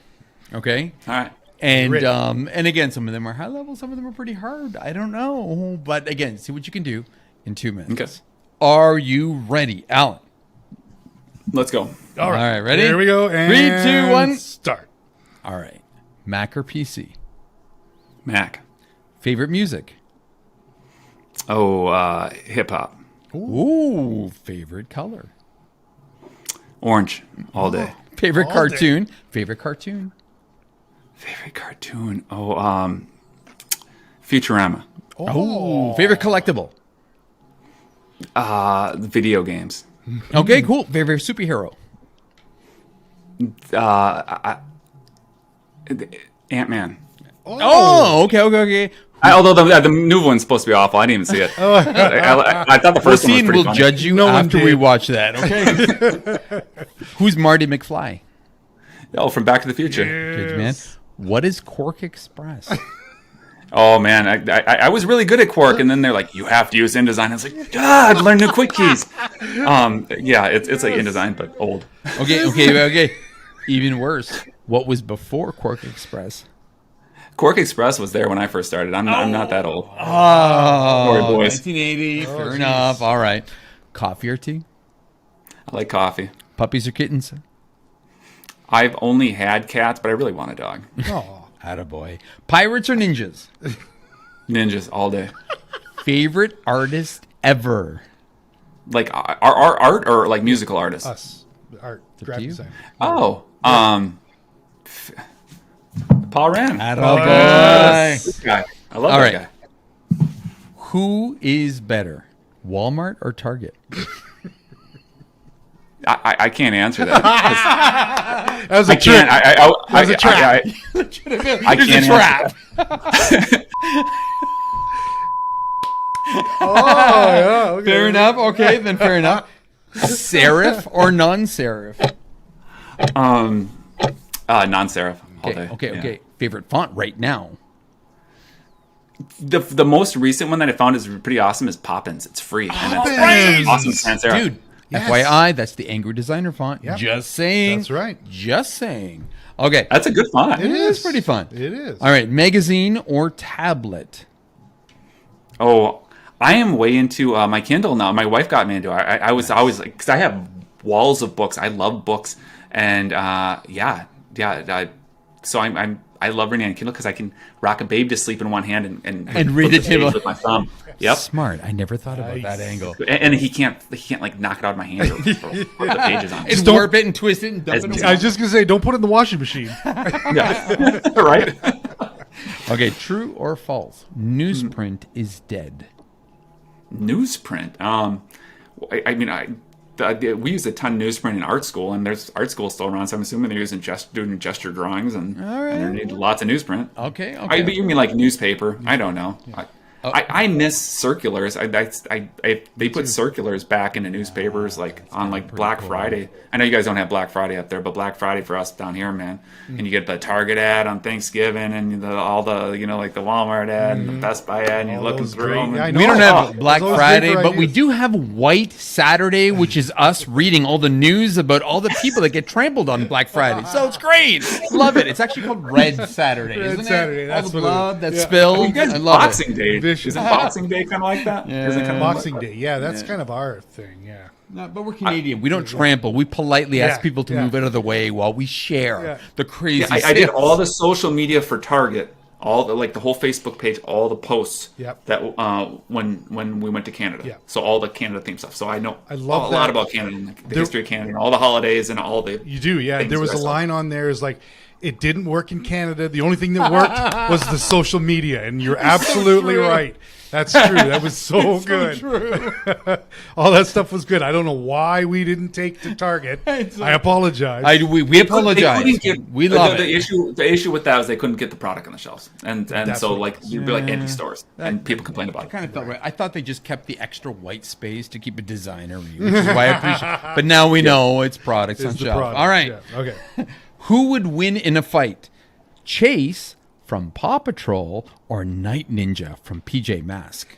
Okay? All right. And Ready. and again, some of them are high level, some of them are pretty hard. I don't know. But again, see what you can do in 2 minutes. Okay. Are you ready, Allan? Let's go. All right, ready? Here we go. And 3, 2, 1. Start. All right. Mac or PC? Mac. Favorite music? Oh, hip hop. Ooh, favorite color? Orange all day. Favorite All cartoon? Favorite cartoon? Favorite cartoon. Oh, Futurama. Oh, favorite collectible? Video games. Okay, cool. Favorite superhero? Ant-Man. Oh, okay. Although the new one's supposed to be awful. I didn't even see it. I thought the first one was pretty We'll funny. judge you No one after we did. watch that, okay? Who's Marty McFly? Oh, from Back to the Future. Good man. What is Quark Express? Oh man, I was really good at Quark, and then they're like, you have to use InDesign. I was like, God, learn new quick keys. Yeah, it's like InDesign but old. Okay. Even worse. What was before Quark Express? Quark Express was there when I first started. I'm not that old. Oh, Sorry, boys. 1980. Fair enough. All right. Coffee or tea? I like coffee. Puppies or kittens? I've only had cats, but I really want a dog. Oh, Attaboy. Pirates or ninjas? Ninjas all day. Favorite artist ever? Like art or like musical artists. us. Art. to Graphic you. design. Oh, Paul Rand. Attaboy. This guy. I love All that right. guy. Who is better, Walmart or Target? I can't answer that. As a I can't. As a trap. I can't answer Oh, yeah. Okay. Fair enough. Okay, then fair enough. Serif or non-serif? that. Non-serif all day. Okay. Yeah. Favorite font right now? The most recent one that I found is pretty awesome is Poppins. It's free. And Poppins! it's awesome sans serif. Dude, Yes. FYI, that's the Angry Designer font. Yep. Just saying. That's right. Just saying. Okay. That's a good font. It is pretty fun. It is. All right, magazine or tablet? Oh, I am way into my Kindle now. My wife got me into it. I was always like, because I have walls of books. I love books, and so I love reading on Kindle because I can rock a babe to sleep in one hand and read flip it the page to- with my thumb. Yep. Smart. I never thought about that Nice. angle. And he can't like knock it out of my hand or flip the pages on. And it. warp it and twist it and dump it. I was just going to say, don't put it in the washing machine. Yeah. Right. Okay, true or false? Newsprint is dead. Newsprint. We use a ton of newsprint in art school, and there's art school still around. So I'm assuming they're doing gesture drawings, and they need lots of newsprint. Okay. But you mean like newspaper? I don't know. I miss circulars. They put circulars back into newspapers like on like Black Friday. I know you guys don't have Black Friday up there, but Black Friday for us down here, man. And you get the Target ad on Thanksgiving, and all the like the Walmart ad and the Best Buy ad, and you're All looking those through great- them. yeah, I and- know. We don't have Oh, Black those Friday, good but we ideas. do have White Saturday, which is us reading all the news about all the people that get trampled on Black Friday. So it's great. Love it. It's actually called Red Saturday, Red isn't Saturday, it? that's all the what it is. blood that Yeah. spilled. You guys, I love Boxing it. Day. Vicious. Isn't Boxing Day kind of like that? Yeah. Isn't it kind of Boxing Day. Yeah, that's kind of our thing. Yeah. No, but we're Canadian. We don't trample. We politely ask Yeah, people to yeah. move out of the way while we share Yeah. the crazy I did all the social media for Target all the like the whole Facebook page, all the posts Yep. that when we went to Canada. Yeah. So all the Canada theme stuff. So I know I love a lot that. about Canada and the history of Canada and all the holidays and all the. You do, yeah. things There was that a I saw. line on there is like, it didn't work in Canada. The only thing that worked was the social media, and you're absolutely right. That's true. That was so good. All that stuff was good. I don't know why we didn't take to Target. I apologize. We apologize. We love the it. issue with that was they couldn't get the product on the shelves, and That's so what it like you'd be like empty stores, and people complain about it. Kind of felt right. I thought they just kept the extra white space to keep it designer, which is why I appreciate. But now we know it's products on It's the shelf. product. All right. Yeah. Okay. Who would win in a fight? Chase from Paw Patrol or Night Ninja from PJ Masks?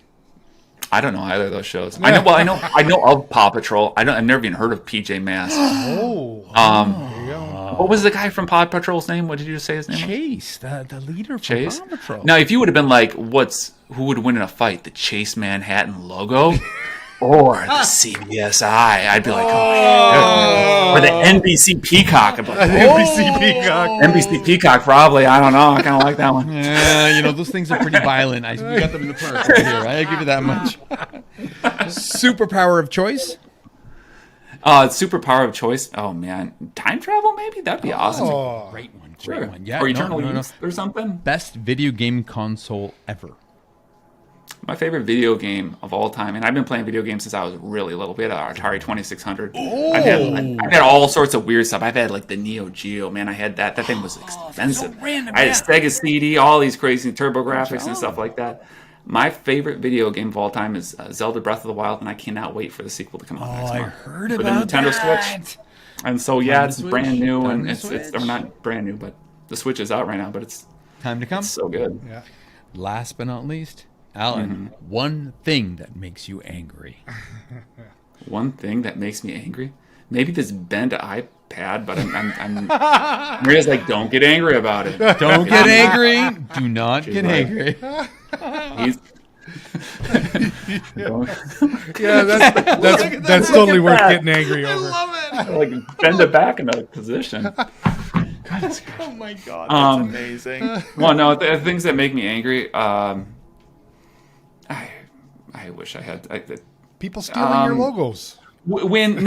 I don't know either of those shows. I know. Well, I know of Paw Patrol. I've never even heard of PJ Masks. Oh. Um, There you go. What was the guy from Paw Patrol's name? What did you just say his name was? Chase, the leader from Chase. Paw Patrol. Now, if you would have been like, who would win in a fight? The Chase Manhattan logo or the CBSI? I'd be like, oh, or the NBC Peacock. I'd be like, NBC Peacock. NBC Peacock, probably. I don't know. I kind of like that one. Yeah, those things are pretty violent. We got them in the park right here. I give you that much. Superpower of choice? Superpower of choice. Oh man, time travel maybe that'd be awesome. Oh. Great one. Sure. Great one. Yeah, or no, Eternal no, no. Youth or something. Best video game console ever. My favorite video game of all time, and I've been playing video games since I was really little. We had an Atari 2600. I've had all sorts of weird stuff. I've had like the Neo Geo, man. I had that. That thing was expensive. so random, I had a yeah. Sega CD, all these crazy TurboGrafx and stuff like that. My favorite video game of all time is Zelda Breath of the Wild, and I cannot wait for the sequel to come out next month. heard For the about Nintendo that. Switch. And so yeah, it's Switch. brand new, Time and to it's Switch. or not brand new, but the Switch is out right now. But it's Time to come. so good. Yeah. Last but not least, Allan, one thing that makes you angry. One thing that makes me angry, maybe this bent iPad, but I'm Maria's like, don't get angry about it. Don't get angry. Do not get right. angry. He's, Yeah, that's totally worth getting angry over. like bend it back into position. Oh my god, that's amazing. Well, no, things that make me angry. I wish I had. People stealing your logos. When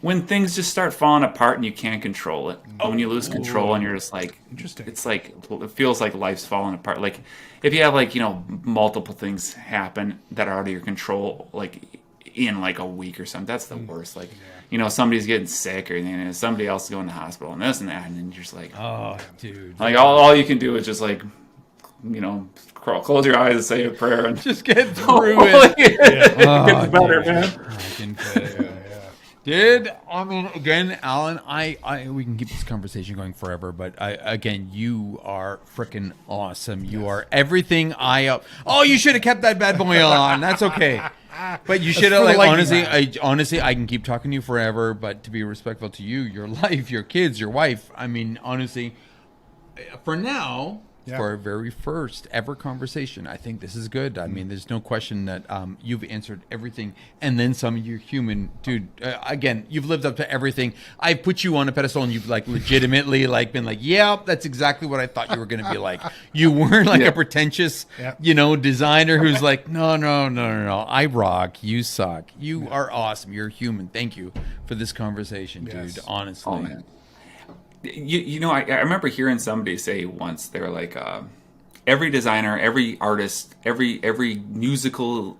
when things just start falling apart and you can't control it. When you lose control and you're just like, Interesting. it's like it feels like life's falling apart. Like if you have like multiple things happen that are out of your control, like in like a week or something, that's the worst. Like somebody's getting sick or anything, and somebody else is going to the hospital and this and that, and then you're just like, Oh, dude. like all you can do is just like close your eyes and say a prayer and Just get through it. it gets better, man. Dude, I mean, again, Allan, we can keep this conversation going forever, but again, you are freaking awesome. You are everything Oh, you should have kept that bad boy on. That's okay. But you should have, like, honestly, I can keep talking to you forever, but to be respectful to you, your life, your kids, your wife, I mean, honestly, for now, for our very first ever conversation, I think this is good. I mean, there's no question that you've answered everything, and then some. You're human, dude. Again, you've lived up to everything. I've put you on a pedestal, and you've like legitimately like been like, yeah, that's exactly what I thought you were going to be like. You weren't like a pretentious, designer who's like, no. I rock. You suck. You are awesome. You're human. Thank you for this conversation, dude. Honestly. Oh man. I remember hearing somebody say once, they were like, every designer, every artist, every musical,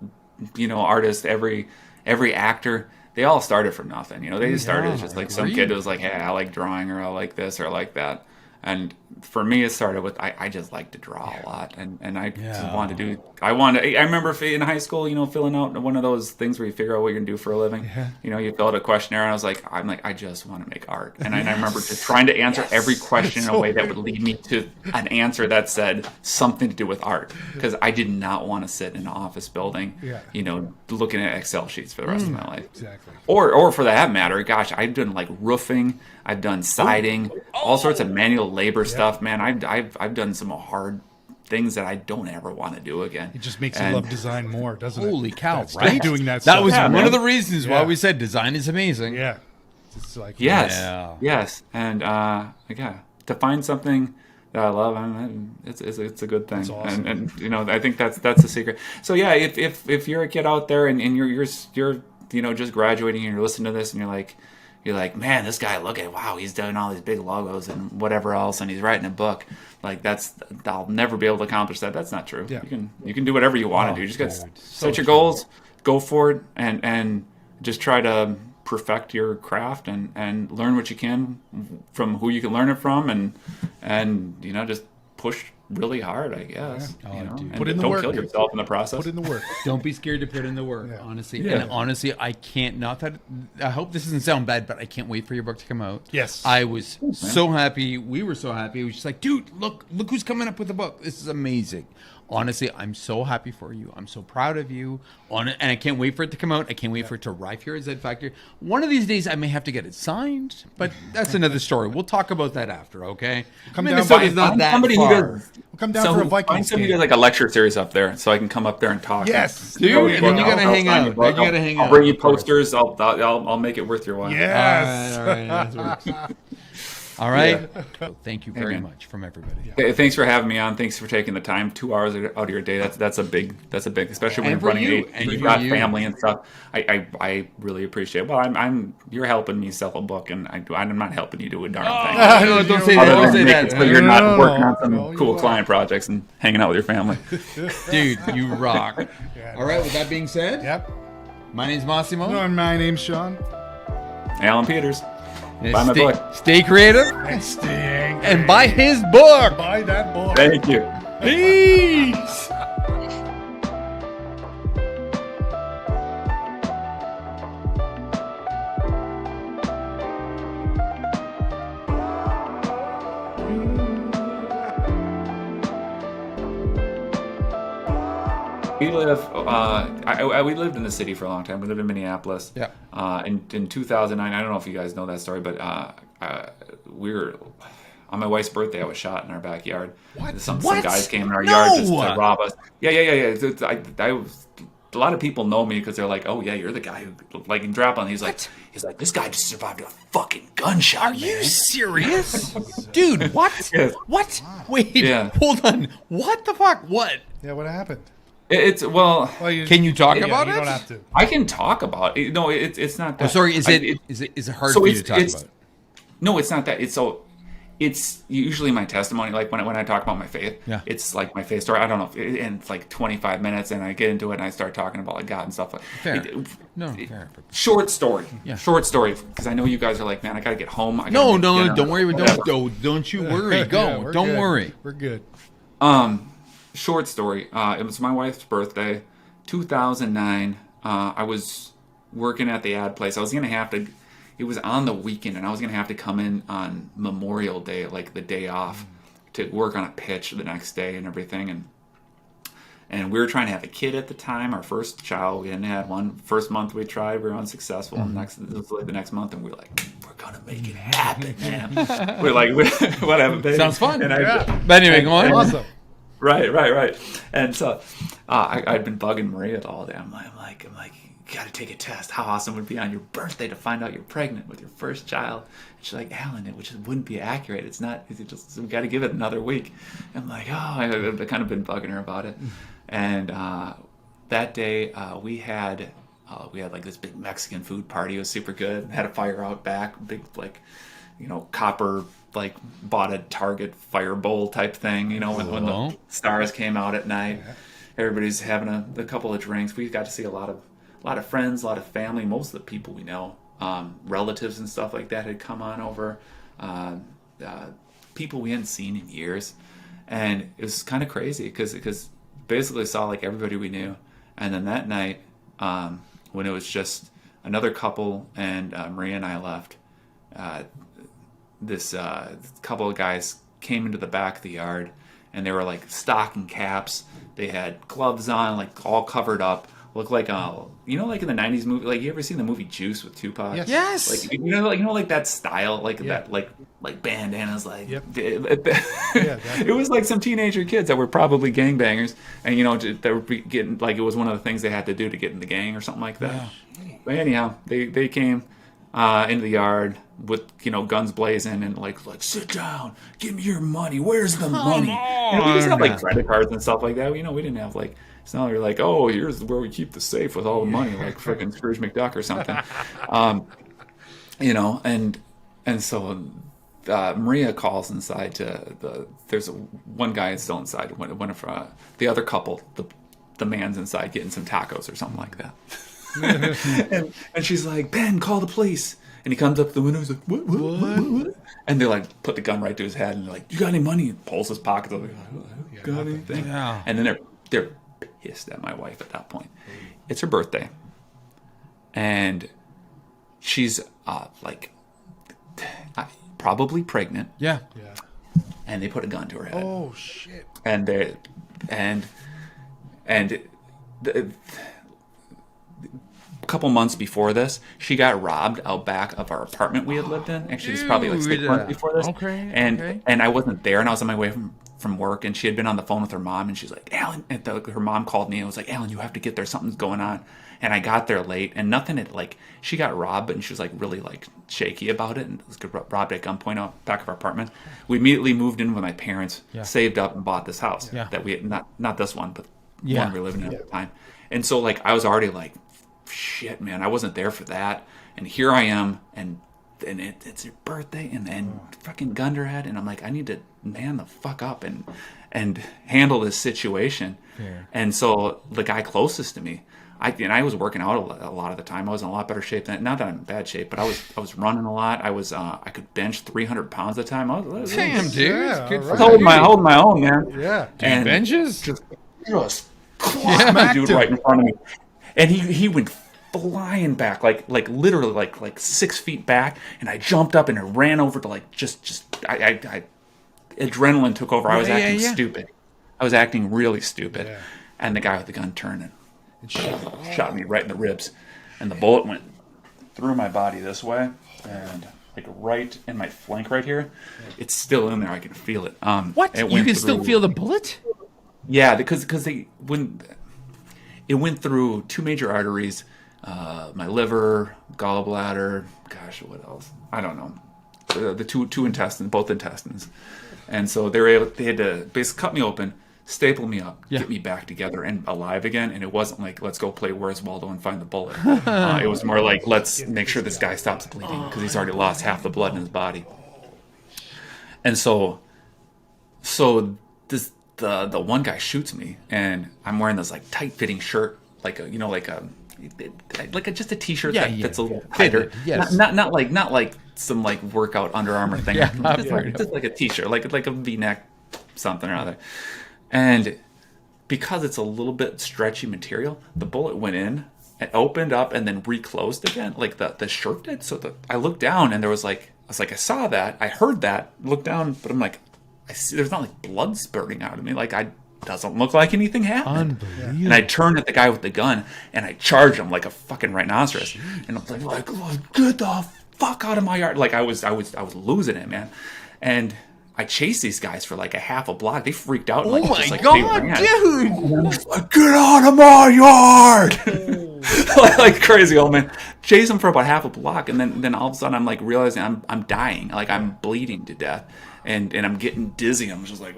artist, every actor, they all started from nothing. They just started as just like some kid who was like, hey, I like drawing, or I like this, or I like that. And for me, it started with I just like to draw a lot, and I wanted to do. I remember in high school, filling out one of those things where you figure out what you're gonna do for a living. You fill out a questionnaire, and I'm like, I just want to make art. And I remember just trying to answer every question in a way that would lead me to an answer that said something to do with art, because I did not want to sit in an office building, looking at Excel sheets for the rest of my life. Exactly. Or for that matter, gosh, I've done like roofing, I've done siding, all sorts of manual labor stuff, man. I've done some hard things that I don't ever want to do again. It just makes you love design more, doesn't it? Holy cow! Stop Right? doing that. That stuff. was one man. of the reasons why we said design is amazing. Yeah. It's like Yes, and to find something that I love. It's a good thing. That's awesome. And I think that's the secret. So yeah, if you're a kid out there and you're just graduating and you're listening to this and you're like, man, this guy, look at, wow, he's doing all these big logos and whatever else, and he's writing a book. Like, I'll never be able to accomplish that. That's not true. Yeah. You can do whatever you want to do. You just got to set your goals, go for it, and just try to perfect your craft and learn what you can from who you can learn it from, and just push really hard, I guess. Yeah. And put in the don't work. kill yourself in the process. Put in the work. Don't be scared to put in the work, honestly. Yeah. And honestly, I can't, not that, I hope this doesn't sound bad, but I can't wait for your book to come out. Yes. I was so happy. We were so happy. It was just like, dude, look who's coming up with the book. This is amazing. Honestly, I'm so happy for you. I'm so proud of you. And I can't wait for it to come out. I can't wait for it to arrive here at Z Factor. One of these days, I may have to get it signed, but that's another story. We'll talk about that after, okay? Come down Minnesota's by- not that somebody who far. does- We'll come down for a Find Vikings somebody game. who does like a lecture series up there, so I can come up there and talk. Yes, Dude, and then you gotta hang out. Then you gotta hang I'll out. bring you posters. I'll make it worth your while. Yes. All right. That works. All right. Well, thank you very much from everybody. Hey, thanks for having me on. Thanks for taking the time. 2 hours out of your day. That's a big. Especially when And you're for running you. and And you've for got you. family and stuff. I really appreciate it. Well, you're helping me sell a book, and I'm not helping you do a darn thing. No, don't say Other that. Don't than say making that. so you're not No, working on some no, you cool are. client projects and hanging out with your family. Dude, you rock. All right, with that being said, Yep. my name's Massimo. No, my name's Sean. Allan Peters. And Buy my stay, book. stay creative And stay angry. and buy his book. Buy that book. Thank you. Peace. We lived in the city for a long time. We lived in Minneapolis. Yeah. In 2009, I don't know if you guys know that story, but we were on my wife's birthday. I was shot in our backyard. What? Some What? guys came in our No! yard just to rob us. Yeah. A lot of people know me because they're like, "Oh yeah, you're the guy who like in Drop on." He's like, "This guy just survived a fucking gunshot." Are you serious? Dude, what? Yes. What? Wait, Yeah. hold on. What the fuck? What? Yeah, what happened? It's Well, Can you talk yeah, about you it? don't have to. I can talk about it. No, it's not that. Oh, sorry, is I- it hard so for you to it's- talk it's- about? No, it's not that. It's usually my testimony. Like when I talk about my faith, Yeah. it's like my faith story. I don't know, and it's like 25 minutes, and I get into it and I start talking about like God and stuff. Like Fair. No, fair. Short story. Yeah. Short story. Because I know you guys are like, man, I gotta get home. I gotta No, make dinner." don't worry. Whatever. Don't you worry. Go. Yeah, we're don't good. worry. We're good. Short story. It was my wife's birthday, 2009. I was working at the ad place. I was gonna have to. It was on the weekend, and I was gonna have to come in on Memorial Day, like the day off, to work on a pitch the next day and everything. And we were trying to have a kid at the time, our first child. We hadn't had one. First month we tried, we were unsuccessful. And it was like the next month, and we were like, we're gonna make it happen, man. We're like, whatever, baby. Sounds fun. And But anyway, go on. Awesome. Right. And so I'd been bugging Maria all day. I'm like, you gotta take a test. How awesome would it be on your birthday to find out you're pregnant with your first child? And she's like, Allan, it just wouldn't be accurate. It's not. It's just we got to give it another week. I'm like, I've kind of been bugging her about it. And that day we had like this big Mexican food party. It was super good. Had a fire out back, big copper, like bought a Target fire bowl type thing, when the stars came out at night. Everybody's having a couple of drinks. We got to see a lot of friends, a lot of family, most of the people we know, relatives and stuff like that had come on over, people we hadn't seen in years. And it was kind of crazy because basically saw like everybody we knew. And then that night, when it was just another couple and Maria and I left, this couple of guys came into the back of the yard, and they were like stocking caps. They had gloves on, like all covered up. Looked like like in the '90s movie. Like, you ever seen the movie Juice with Tupac? Yes. Yes. Like like that style, like that, like bandanas, like. Yep. It was like some teenager kids that were probably gangbangers, and they were getting like it was one of the things they had to do to get in the gang or something like that. But anyhow, they came into the yard, with guns blazing and like sit down, give me your money. Where's the money? We just have like credit cards and stuff like that. We didn't have like. It's not like you're like, oh, here's where we keep the safe with all the money, like freaking Scrooge McDuck or something, and so Maria calls inside there's one guy is still inside. One of the other couple, the man's inside getting some tacos or something like that, and she's like, Ben, call the police. And he comes up to the window. He's like, what? And they like put the gun right to his head, and they're like, you got any money? He pulls his pockets. Like, got anything? Yeah. And then they're pissed at my wife at that point. It's her birthday, and she's probably pregnant. Yeah. And they put a gun to her head. Oh shit! And a couple months before this, she got robbed out back of our apartment we had lived in. Actually, it's probably like 6 months before this. Okay. And I wasn't there, and I was on my way from work, and she had been on the phone with her mom, and she's like, Allan, and her mom called me and was like, Allan, you have to get there, something's going on. And I got there late, and nothing had, like, she got robbed, and she was like really like shaky about it, and was robbed at gunpoint out back of our apartment. We immediately moved in with my parents, saved up and bought this house that we had, not this one, but one we were living in at the time. And so like I was already like, shit, man, I wasn't there for that, and here I am, and it's your birthday, and fucking gun to her head, and I'm like, I need to man the fuck up and handle this situation. And so the guy closest to me, I was working out a lot of the time. I was in a lot better shape than, not that I'm in bad shape, but I was running a lot. I was I could bench 300 pounds at a time. Damn, dude, Yeah, good for holding you. my own, man. Yeah. And benches? just the dude right in front of me, and he went flying back, like literally like 6 feet back, and I jumped up and I ran over to like just I adrenaline took over. I was acting stupid. I was acting really stupid, and the guy with the gun turned and shot me right in the ribs, and the bullet went through my body this way and like right in my flank right here. It's still in there. I can feel it. What? You can still feel the bullet? Yeah, because it went through 2 major arteries, my liver, gallbladder. Gosh, what else? I don't know. The two intestines, both intestines, and so they had to basically cut me open, staple me up, get me back together and alive again. And it wasn't like, let's go play Where's Waldo and find the bullet. It was more like, let's make sure this guy stops bleeding because he's already lost half the blood in his body. And so this the one guy shoots me, and I'm wearing this like tight fitting shirt, like just a t-shirt that's a little tighter. Yes. Not like some like workout Under Armour thing. Just like a t-shirt, like a V-neck something or other. And because it's a little bit stretchy material, the bullet went in and opened up and then reclosed again, like the shirt did. So I looked down, and there was like, I saw that, I heard that, looked down, but I'm like, I see there's not like blood spurting out of me. Like doesn't look like anything happened. Unbelievable. And I turned at the guy with the gun and I charged him like a fucking rhinoceros. Jeez. And I'm like, get the fuck out of my yard. Like I was losing it, man. And I chased these guys for like a half a block. They freaked out. And, oh like, my just, like, god, dude! And I was like, get out of my yard! Like crazy old man. Chase them for about half a block, and then all of a sudden I'm like realizing I'm dying. Like I'm bleeding to death. And I'm getting dizzy. I'm just like,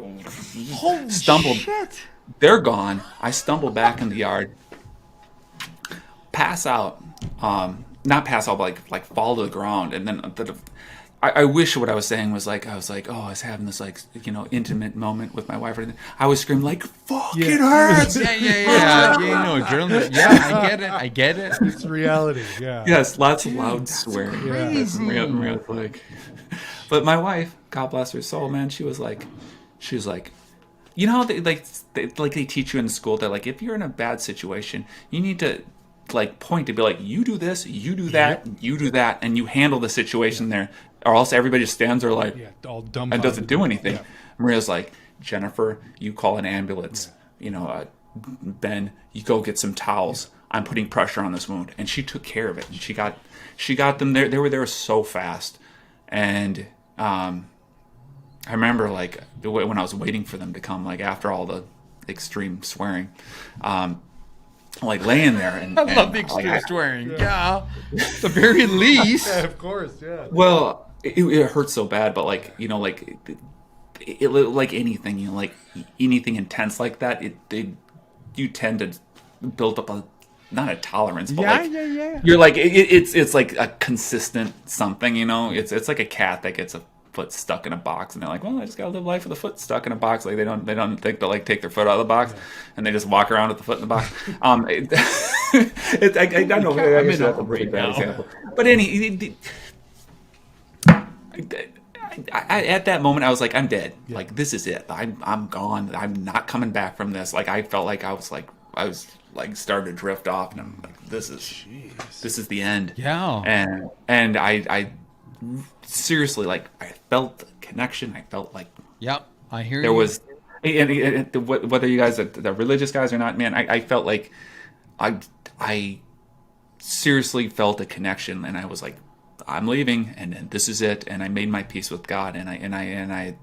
holy stumbled. Shit. They're gone. I stumble back in the yard, pass out. Not pass out, but like fall to the ground. And then I wish what I was saying was like, I was having this like, intimate moment with my wife. Or anything. I was screaming like, fuck, it hurts. Yeah. Adrenaline. Yeah, I get it. It's reality. Yeah. Yes, lots of loud swearing. Crazy. Maria's like, but my wife, God bless her soul, man, she was like, you know how they teach you in school that like if you're in a bad situation, you need to like point to be like, you do this, you do that, you do that, and you handle the situation there, or else everybody just stands there like all dumb and doesn't do anything. Yeah. Maria's like, Jennifer, you call an ambulance. Yeah. Ben, you go get some towels. I'm putting pressure on this wound, and she took care of it. And she got them there. They were there so fast, and I remember like when I was waiting for them to come, like after all the extreme swearing, like laying there, I love the extreme swearing. Yeah, the very least. Yeah, of course, yeah. Well, it hurts so bad, but like like like anything, like anything intense like that, you tend to build up not a tolerance, but Yeah. you're like it's like a consistent something, It's like a cat that gets a foot stuck in a box, and they're like, well, I just gotta live life with a foot stuck in a box. Like they don't think to like take their foot out of the box, and they just walk around with the foot in the box. I don't know. I guess that's a pretty bad example, but at that moment, I was like, I'm dead. Yeah. Like, this is it. I'm gone. I'm not coming back from this. Like, I felt like I was starting to drift off, and I'm like, this is the end. Yeah. And I seriously, like, I felt the connection. I felt like, yep, I hear there you. was, and whether you guys are the religious guys or not, man, I felt like I seriously felt a connection, and I was like, I'm leaving, and this is it. And I made my peace with God, and I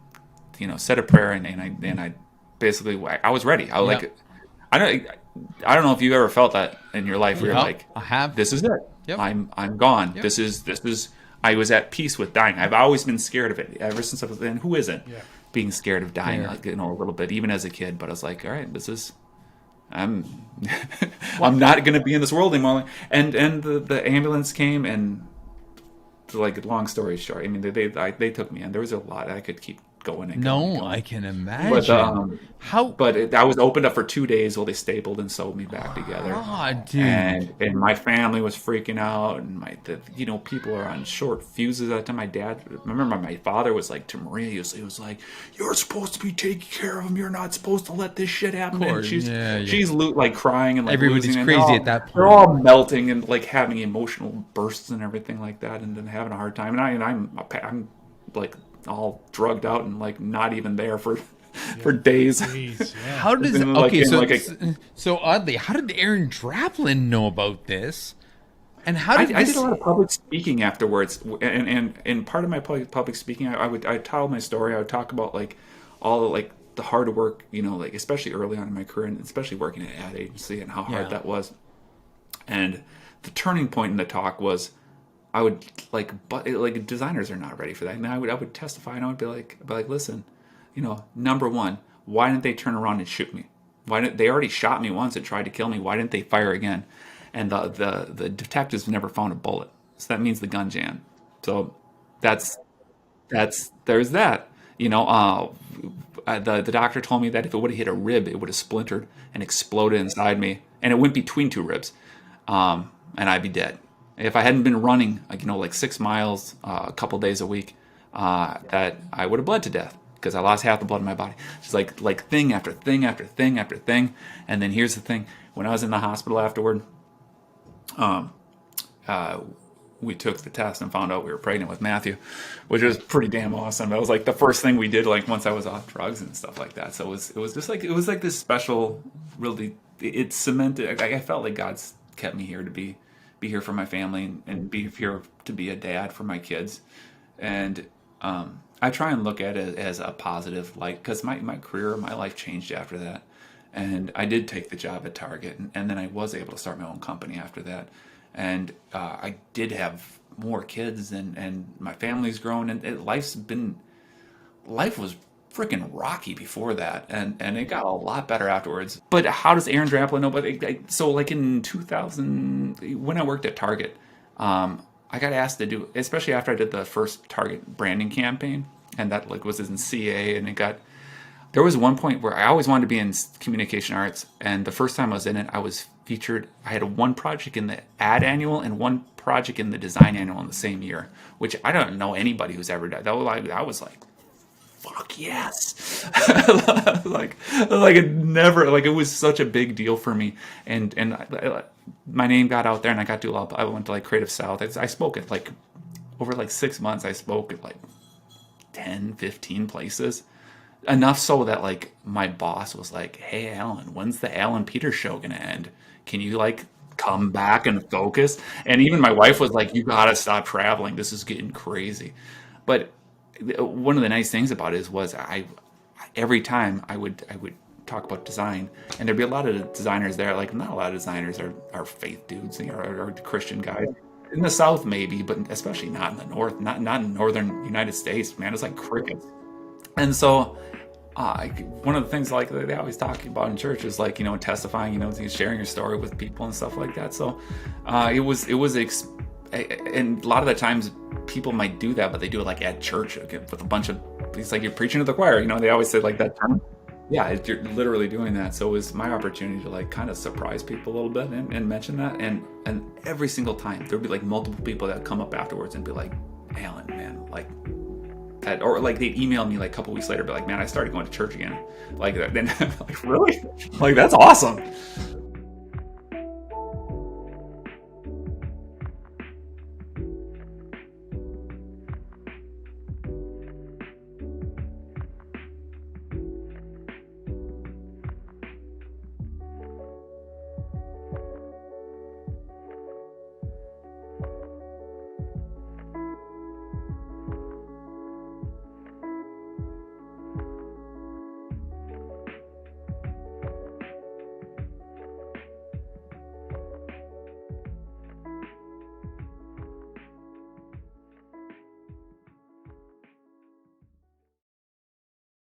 said a prayer, and I basically, I was ready. I was like, I don't know if you ever felt that in your life where you're like, I have. This is it. Yep. I'm gone. Yep. This is. I was at peace with dying. I've always been scared of it ever since I was. And who isn't being scared of dying? Like, a little bit, even as a kid. But I was like, all right, this is. I'm not going to be in this world anymore. And the ambulance came, and like, long story short, I mean, they took me in. There was a lot I could keep going and going. No, I can imagine. But I was opened up for 2 days while they stapled and sewed me back together. Oh, dude. And my family was freaking out, and people are on short fuses at the time. My dad, remember, my father was like to Maria, he was like, you're supposed to be taking care of him. You're not supposed to let this shit happen. And she's like crying, and like everybody's losing, crazy at that point. They're all melting and like having emotional bursts and everything like that, and then having a hard time. And I'm like all drugged out and like not even there for days. Jeez, yeah. How does so oddly, how did Aaron Draplin know about this? And how did I did a lot of public speaking afterwards, and part of my public speaking, I'd tell my story. I would talk about like all the, like, the hard work, like especially early on in my career, and especially working at an ad agency, and how hard that was. And the turning point in the talk was, I would like designers are not ready for that, and I would testify, and I would be like, listen, number one, why didn't they turn around and shoot me? Why didn't they already shot me once and tried to kill me? Why didn't they fire again? And the detectives never found a bullet, so that means the gun jammed. So there's that. The doctor told me that if it would have hit a rib, it would have splintered and exploded inside me, and it went between two ribs, and I'd be dead. If I hadn't been running, like 6 miles a couple days a week, that I would have bled to death because I lost half the blood in my body. Just like thing after thing after thing after thing. And then here's the thing: when I was in the hospital afterward, we took the test and found out we were pregnant with Matthew, which was pretty damn awesome. That was like the first thing we did, like once I was off drugs and stuff like that. So it was just like this special, really. It cemented. I felt like God's kept me here to be here for my family and be here to be a dad for my kids. And I try and look at it as a positive light, because my career, my life changed after that. And I did take the job at Target, and then I was able to start my own company after that. And I did have more kids, and my family's grown, and life was freaking rocky before that, and it got a lot better afterwards. But how does Aaron Draplin know? But so like in 2000, when I worked at Target, I got asked to do, especially after I did the first Target branding campaign, and that like was in CA, and there was one point where I always wanted to be in communication arts, and the first time I was in it, I was featured. I had one project in the ad annual and one project in the design annual in the same year, which I don't know anybody who's ever done. I was like, fuck yes. like it never, like, it was such a big deal for me. And my name got out there, and I got to I went to like Creative South. I spoke at like, over like 6 months, I spoke at like 10, 15 places. Enough so that like my boss was like, hey, Allan, when's the Allan Peters show gonna end? Can you like come back and focus? And even my wife was like, you gotta stop traveling. This is getting crazy. But one of the nice things about it was I every time I would talk about design, and there'd be a lot of designers there. Like, not a lot of designers are faith dudes, or Christian guys. In the South, maybe, but especially not in the North, not in northern United States, man. It's like crickets. And so, one of the things like they always talk about in church is like, testifying, sharing your story with people and stuff like that. So, and a lot of the times people might do that, but they do it like at church with a bunch of, it's like you're preaching to the choir. They always say like that term. Yeah, you're literally doing that. So it was my opportunity to like kind of surprise people a little bit and mention that. And every single time there'd be like multiple people that come up afterwards and be like, Allan, man, like that, or like they'd email me like a couple weeks later, be like, man, I started going to church again. Like that. Then I'm like, really? Like, that's awesome.